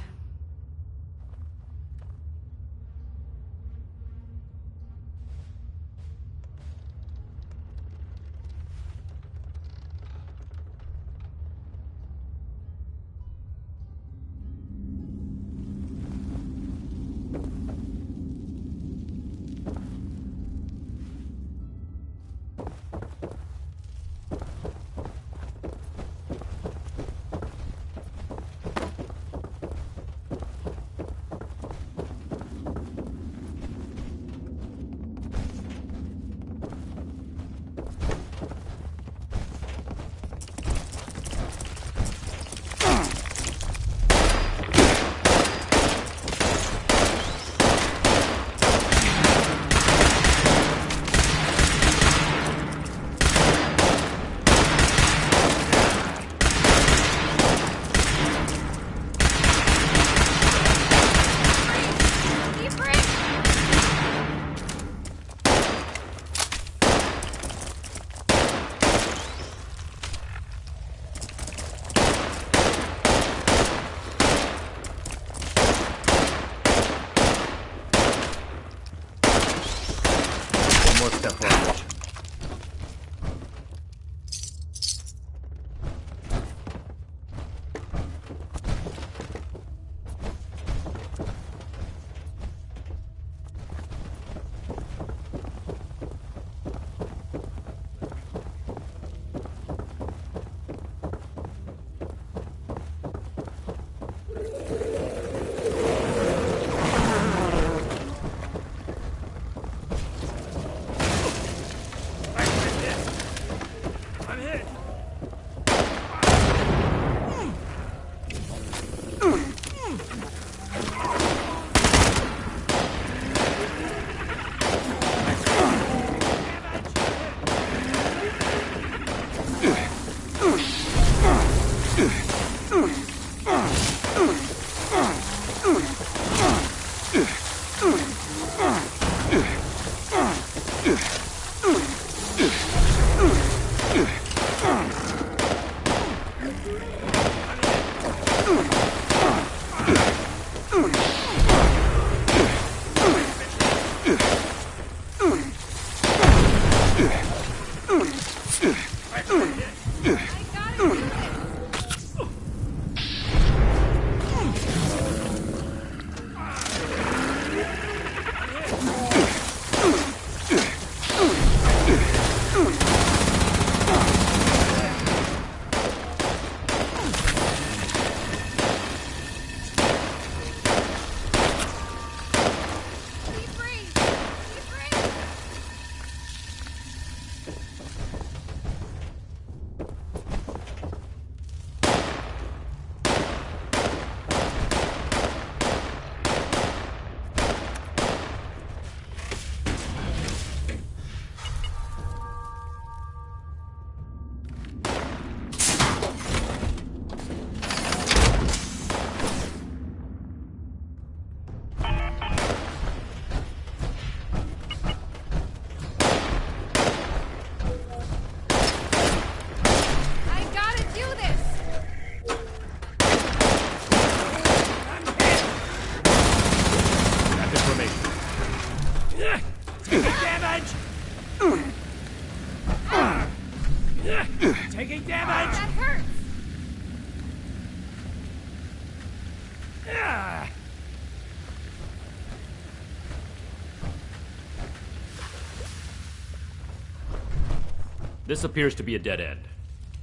This appears to be a dead end.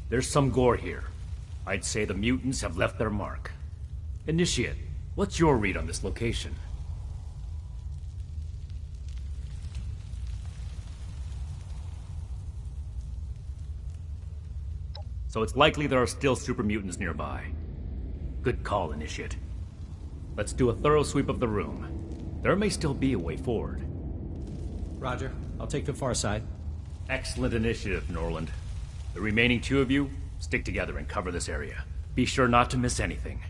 There's some gore here. I'd say the mutants have left their mark. Initiate, what's your read on this location? So it's likely there are still super mutants nearby. Good call, Initiate. Let's do a thorough sweep of the room. There may still be a way forward. Roger. I'll take the far side. Excellent initiative, Norland. The remaining two of you, stick together and cover this area. Be sure not to miss anything.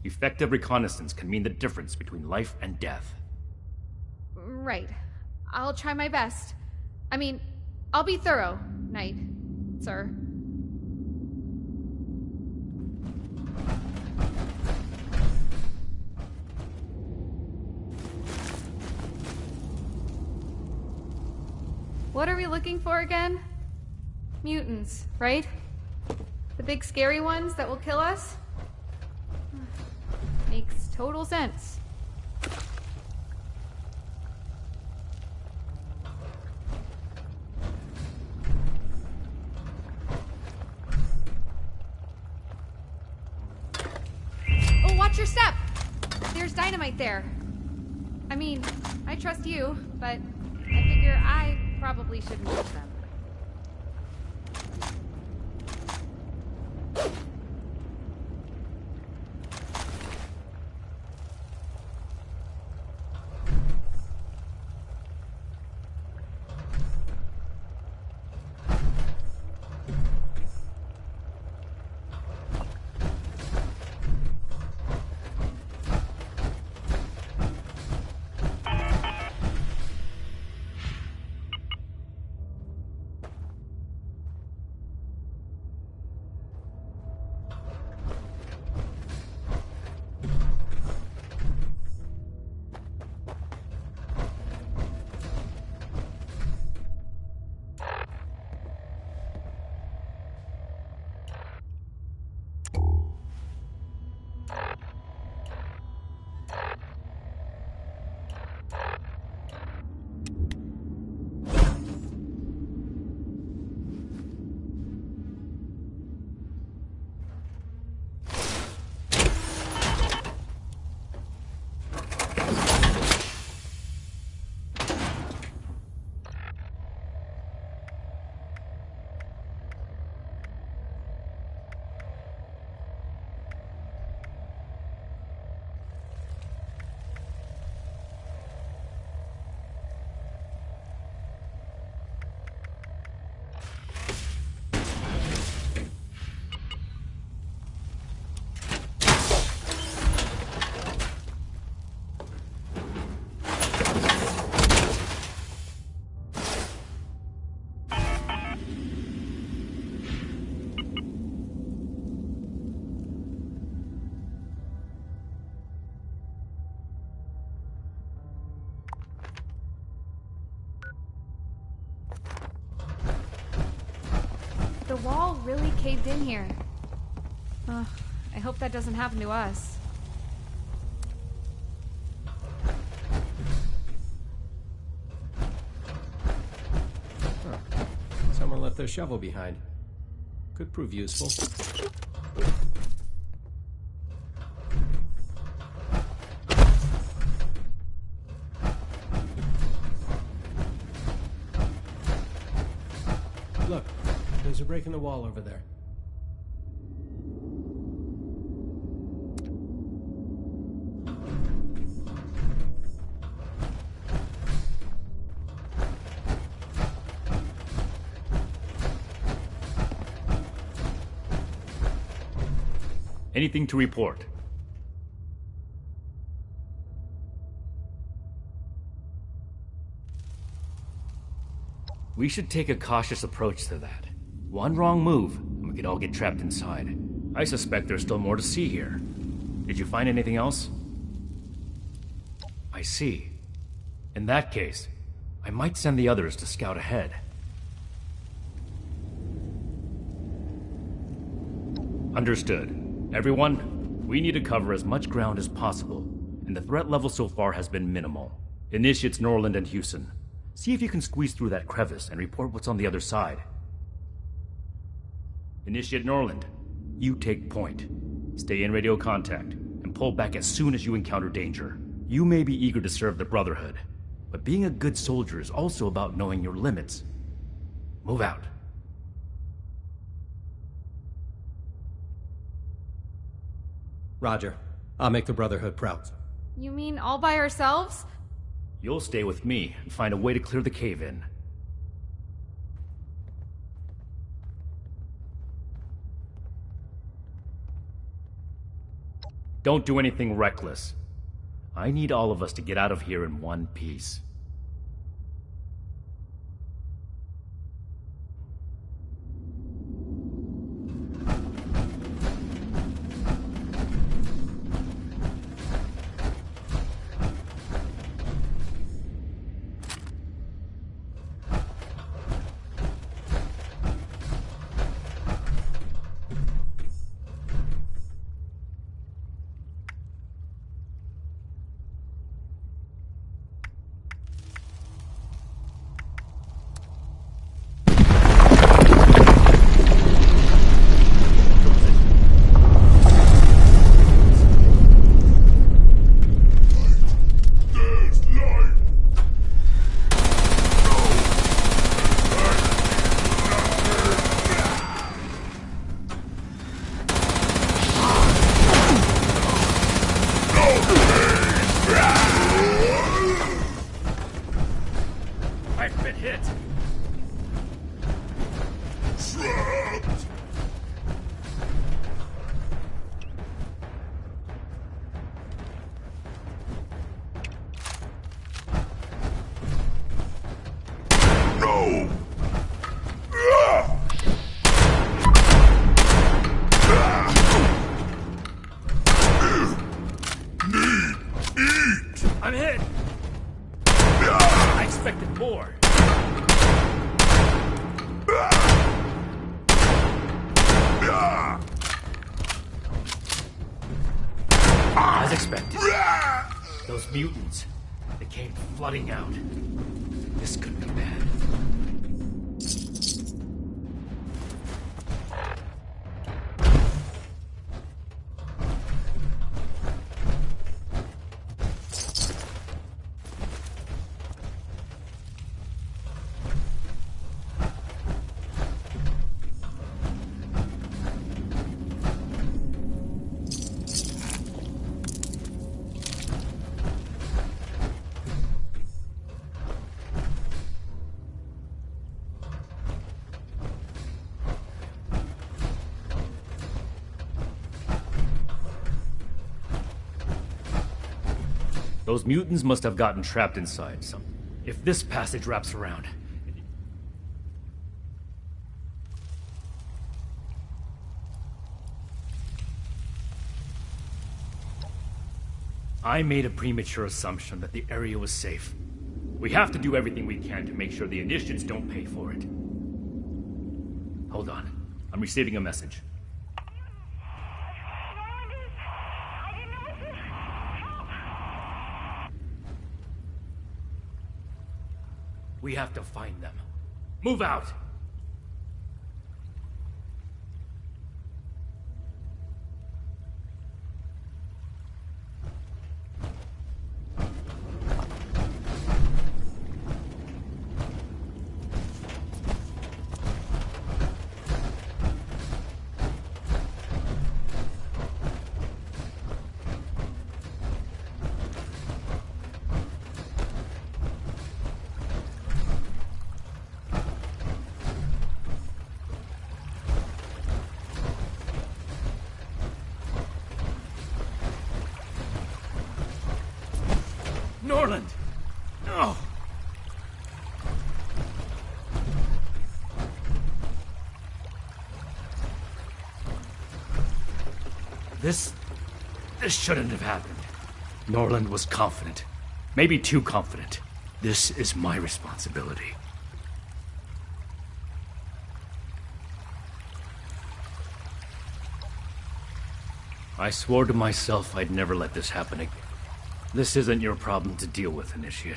Effective reconnaissance can mean the difference between life and death. Right. I'll try my best. I mean, I'll be thorough, Knight, sir. What are we looking for again? Mutants, right? The big scary ones that will kill us? Makes total sense. Oh, watch your step! There's dynamite there. I mean, I trust you, but I figure I probably shouldn't touch them. The wall really caved in here. Ugh, I hope that doesn't happen to us. Huh. Someone left their shovel behind. Could prove useful. Look, there's a break in the wall over there. Anything to report? We should take a cautious approach to that. One wrong move, and we could all get trapped inside. I suspect there's still more to see here. Did you find anything else? I see. In that case, I might send the others to scout ahead. Understood. Everyone, We need to cover as much ground as possible, and the threat level so far has been minimal. Initiates Norland and Houston. See if you can squeeze through that crevice and report what's on the other side. Initiate Norland, you take point. Stay in radio contact, and pull back as soon as you encounter danger. You may be eager to serve the Brotherhood, but being a good soldier is also about knowing your limits. Move out. Roger. I'll make the Brotherhood proud. You mean all by ourselves? You'll stay with me and find a way to clear the cave in. Don't do anything reckless. I need all of us to get out of here in one piece. I'm hit! I expected more. As expected. Those mutants, they came flooding out. This could be bad. Those mutants must have gotten trapped inside something. If this passage wraps around... I made a premature assumption that the area was safe. We have to do everything we can to make sure the initiates don't pay for it. Hold on. I'm receiving a message. We have to find them. Move out! Norland! No! This shouldn't have happened. Norland was confident. Maybe too confident. This is my responsibility. I swore to myself I'd never let this happen again. This isn't your problem to deal with, Initiate.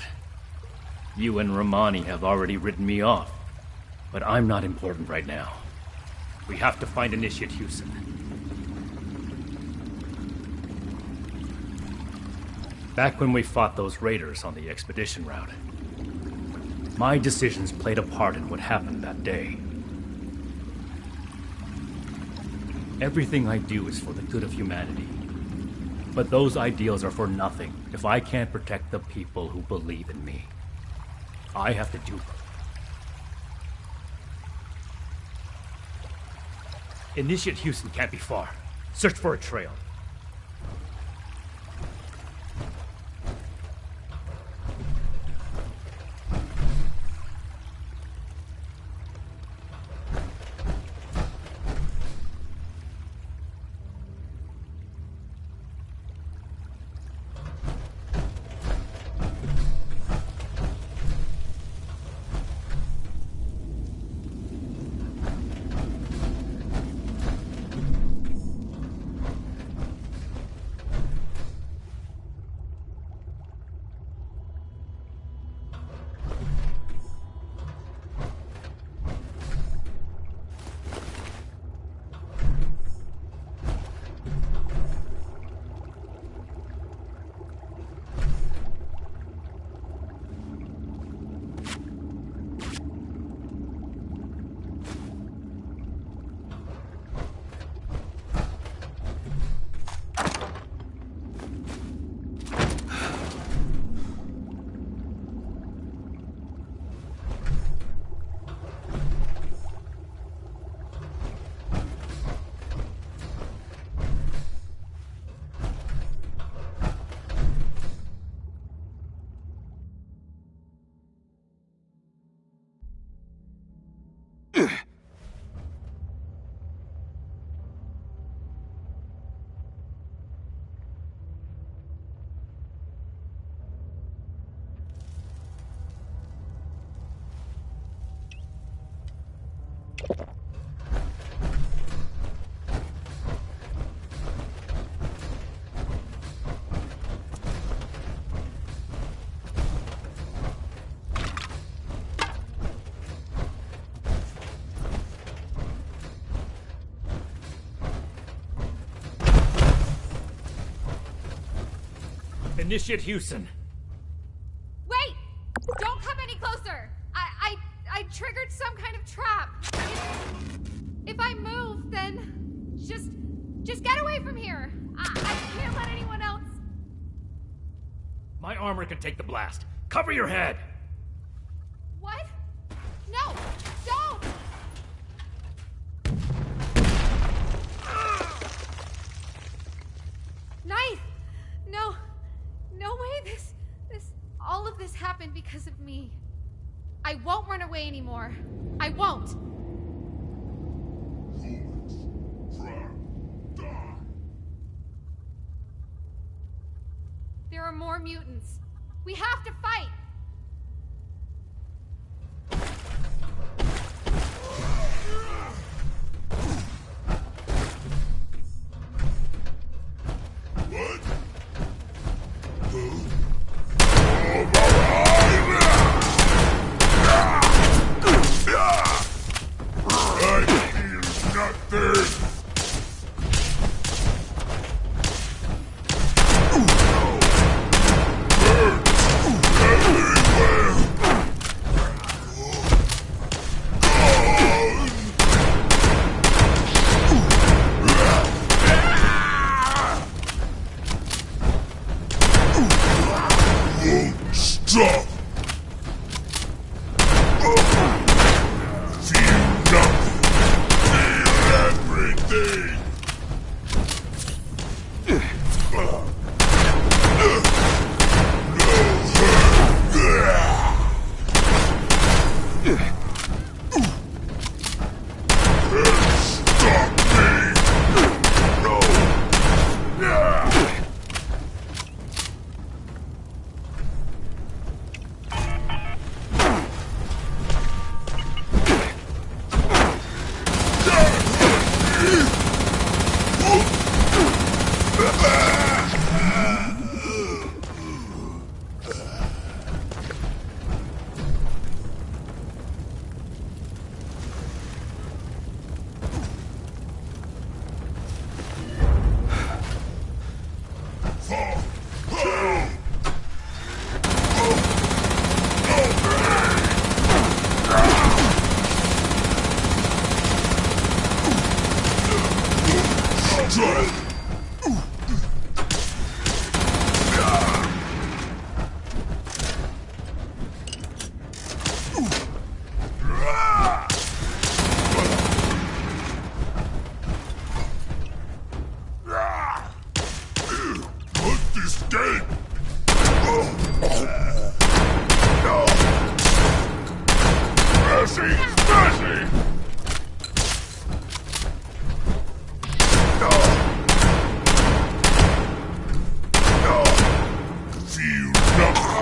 You and Romani have already written me off, but I'm not important right now. We have to find Initiate Hewson. Back when we fought those raiders on the expedition route, my decisions played a part in what happened that day. Everything I do is for the good of humanity. But those ideals are for nothing if I can't protect the people who believe in me. I have to do both. Initiate Hewson can't be far. Search for a trail. Initiate Hewson. Wait! Don't come any closer! I triggered some kind of trap. If I move, then just get away from here. I can't let anyone else. My armor can take the blast. Cover your head! What? No! Don't! Knife! No. No way all of this happened because of me. I won't run away anymore. I won't. There are more mutants. We have to fight! escape! Mercy! Mercy! Feel nothing!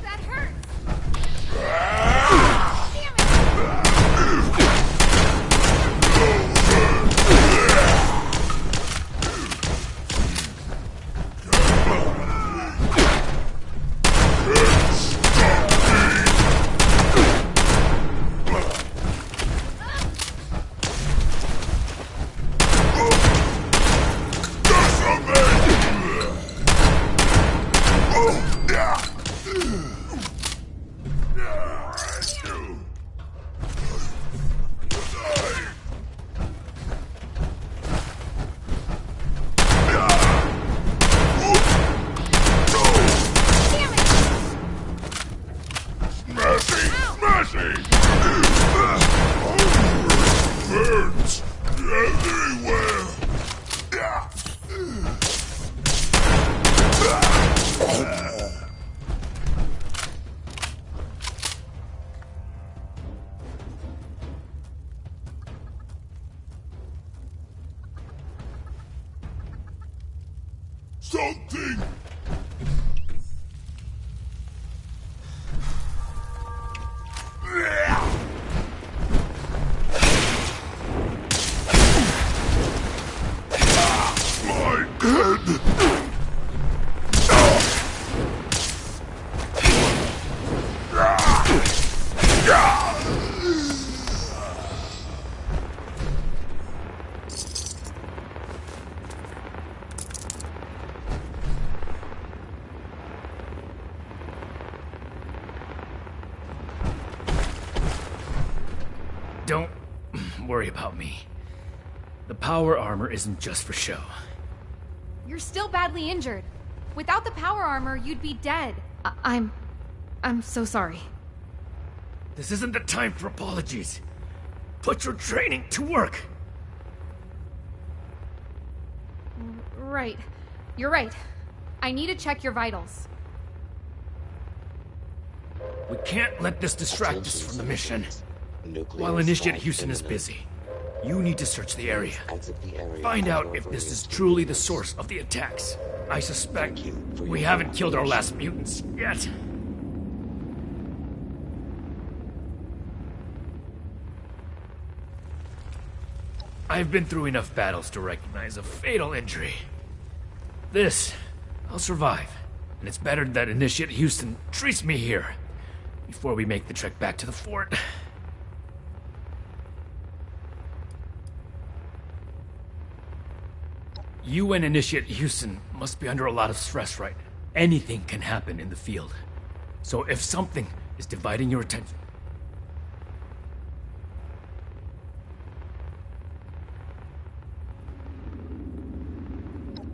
That hurts! Mercy! Mercy! Burns everywhere! Something! My head! Don't worry about me. The power armor isn't just for show. You're still badly injured. Without the power armor, you'd be dead. I'm so sorry. This isn't the time for apologies. Put your training to work. Right. You're right. I need to check your vitals. We can't let this distract us from the mission. While Initiate Houston is busy, you need to search the area. Find out if this is truly the source of the attacks. I suspect we haven't killed our last mutants yet. I've been through enough battles to recognize a fatal injury. This, I'll survive. And it's better that Initiate Houston treats me here before we make the trek back to the fort. You and Initiate Houston must be under a lot of stress right now. Anything can happen in the field. So if something is dividing your attention...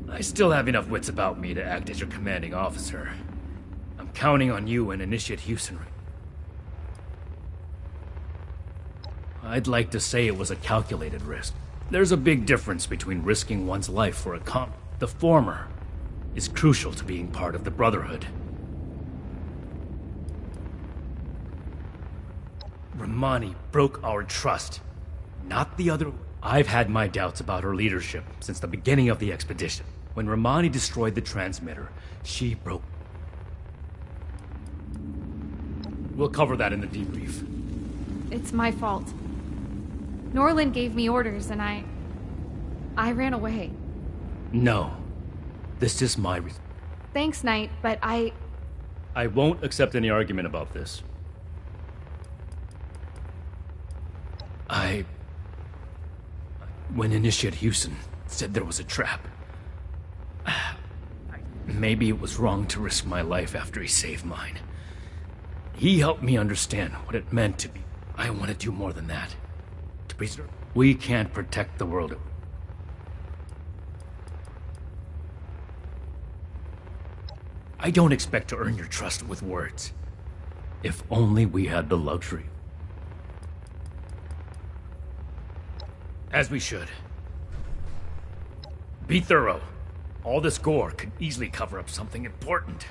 I still have enough wits about me to act as your commanding officer. I'm counting on you and Initiate Houston. I'd like to say it was a calculated risk. There's a big difference between risking one's life for a comp. The former is crucial to being part of the Brotherhood. Romani broke our trust, not the other. I've had my doubts about her leadership since the beginning of the expedition. When Romani destroyed the transmitter, she broke. We'll cover that in the debrief. It's my fault. Norland gave me orders and I ran away. No. This is my Thanks, Knight, but I won't accept any argument about this. When Initiate Houston said there was a trap, maybe it was wrong to risk my life after he saved mine. He helped me understand what it meant to be. I want to do more than that. To preserve. We can't protect the world. I don't expect to earn your trust with words. If only we had the luxury. As we should. Be thorough. All this gore could easily cover up something important.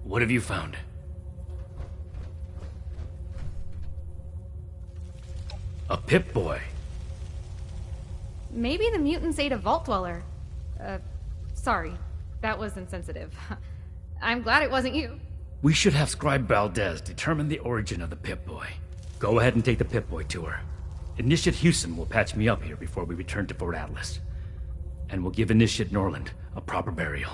What have you found? A Pip-Boy. Maybe the mutants ate a Vault Dweller. Sorry. That was insensitive. I'm glad it wasn't you. We should have Scribe Valdez determine the origin of the Pip-Boy. Go ahead and take the Pip-Boy to her. Initiate Houston will patch me up here before we return to Fort Atlas. And we'll give Initiate Norland a proper burial.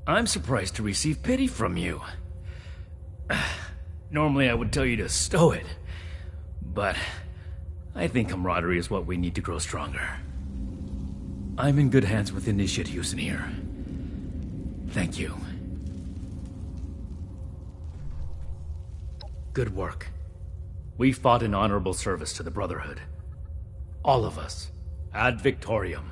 I'm surprised to receive pity from you. Normally I would tell you to stow it, but I think camaraderie is what we need to grow stronger. I'm in good hands with Initiate Houston here. Thank you. Good work. We fought in honorable service to the Brotherhood. All of us. Ad Victoriam.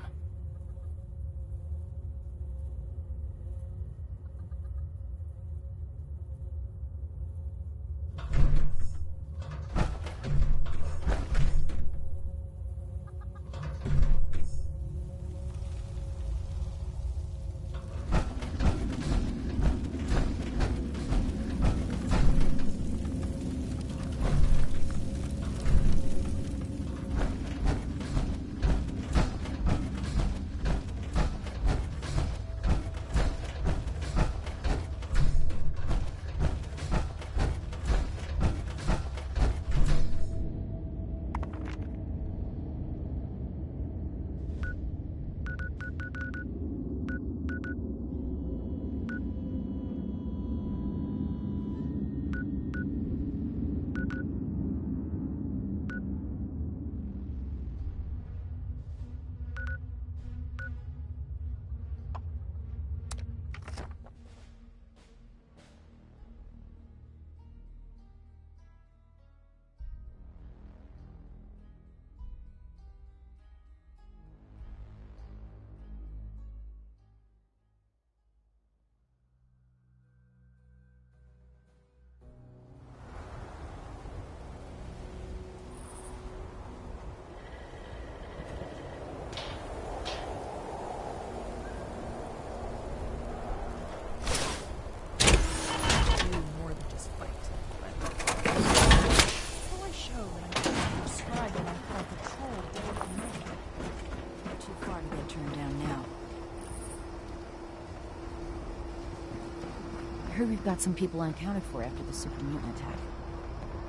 I heard we've got some people unaccounted for after the super mutant attack.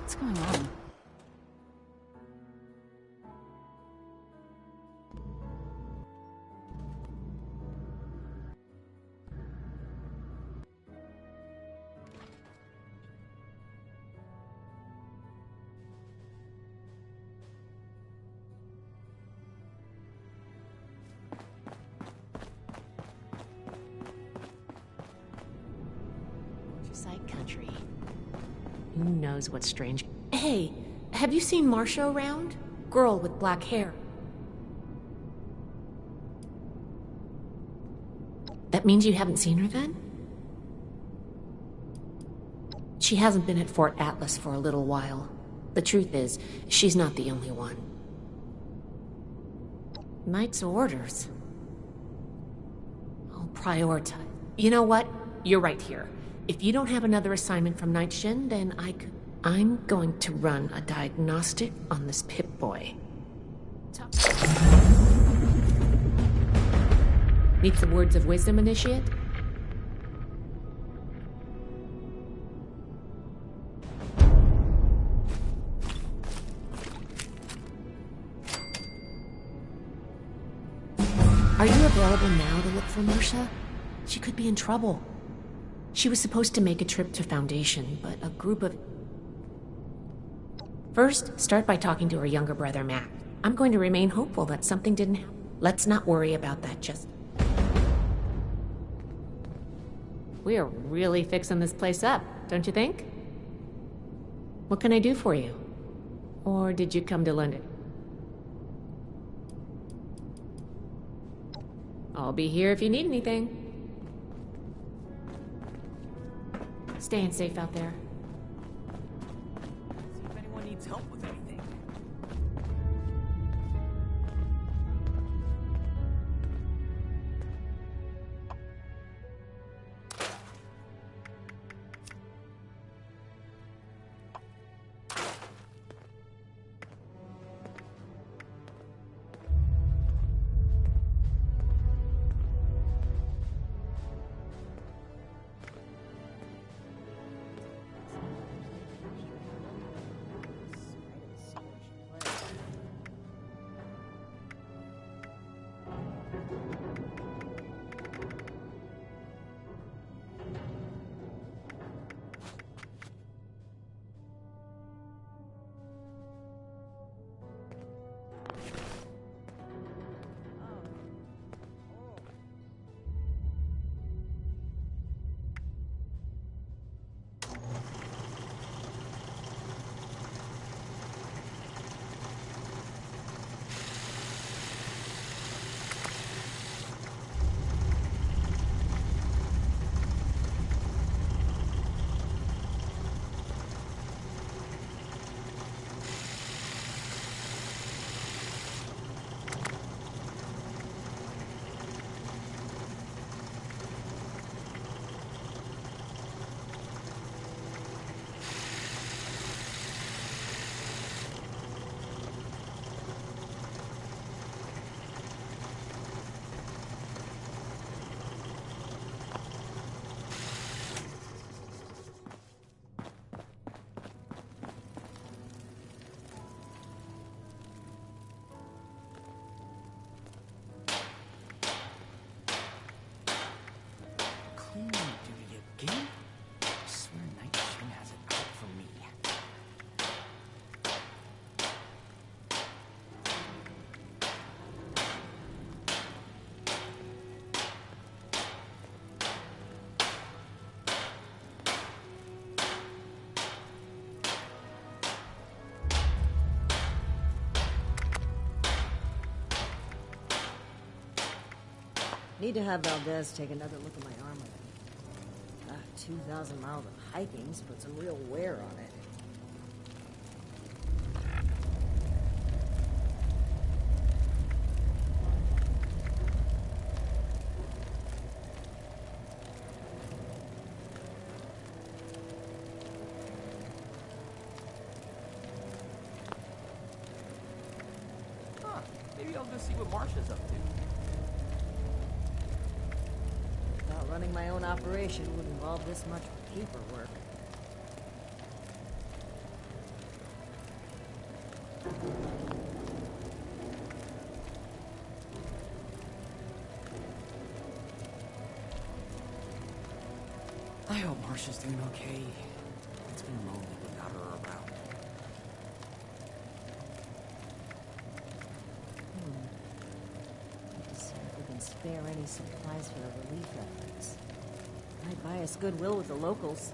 What's going on? Parasite country. Who knows what's strange? Hey, have you seen Marcia around? Girl with black hair. That means you haven't seen her then? She hasn't been at Fort Atlas for a little while. The truth is, she's not the only one. Knight's orders. I'll prioritize. You know what? You're right here. If you don't have another assignment from Night Shin, then I'm going to run a diagnostic on this Pip-Boy. Need some words of wisdom, Initiate? Are you available now to look for Marcia? She could be in trouble. She was supposed to make a trip to Foundation, but a group of... First, start by talking to her younger brother, Mac. I'm going to remain hopeful that something didn't happen. Let's not worry about that just... We're really fixing this place up, don't you think? What can I do for you? Or did you come to London? I'll be here if you need anything. Staying safe out there. See if anyone needs help with anything. Cleaning duty again? I swear Night Shin has it out for me. Need to have Valdez take another look at my armor. 2,000 miles of hiking's put some real wear on it. Huh, maybe I'll go see what Marcia's up to. Thought running my own operation would involve this much paperwork. I hope Marcia's doing okay. It's been lonely without her around. Need to see if we can spare any supplies for the relief efforts. Might buy us goodwill with the locals.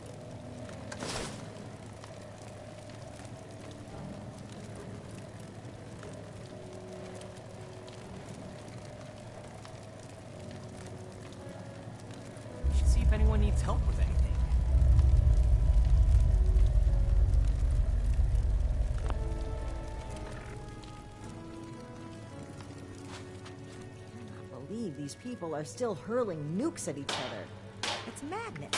if anyone needs help with anything. I cannot believe these people are still hurling nukes at each other. It's madness.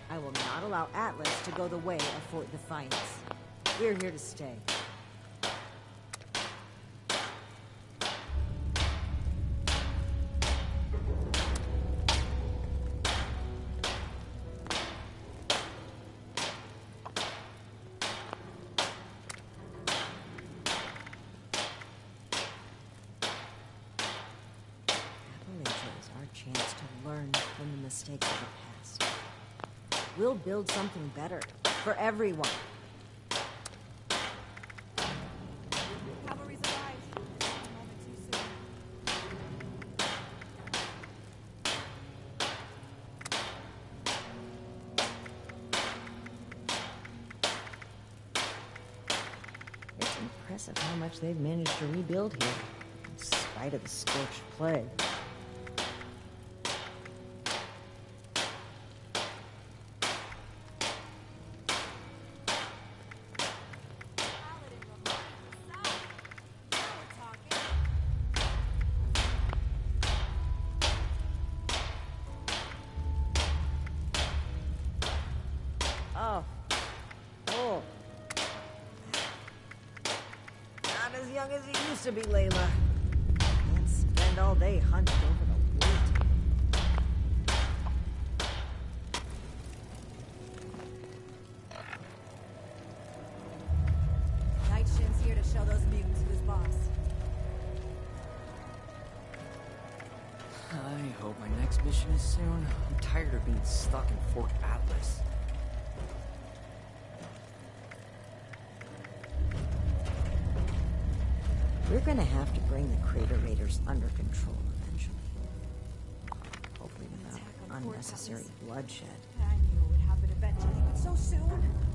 I will not allow Atlas to go the way of Fort Defiance. We're here to stay. Appalachia is our chance to learn from the mistakes of the past. We'll build something better for everyone. Cavalry's arrived. A moment too soon. It's impressive how much they've managed to rebuild here, in spite of the scorched plague. Oh. Oh. Not as young as you used to be, Layla. Can't spend all day hunched over the wood. Night Shin's here to show those mutants who's boss. I hope my next mission is soon. I'm tired of being stuck in Fort Atlas. We're gonna have to bring the Crater Raiders under control eventually. Hopefully without unnecessary bloodshed. I knew it would happen eventually, but so soon.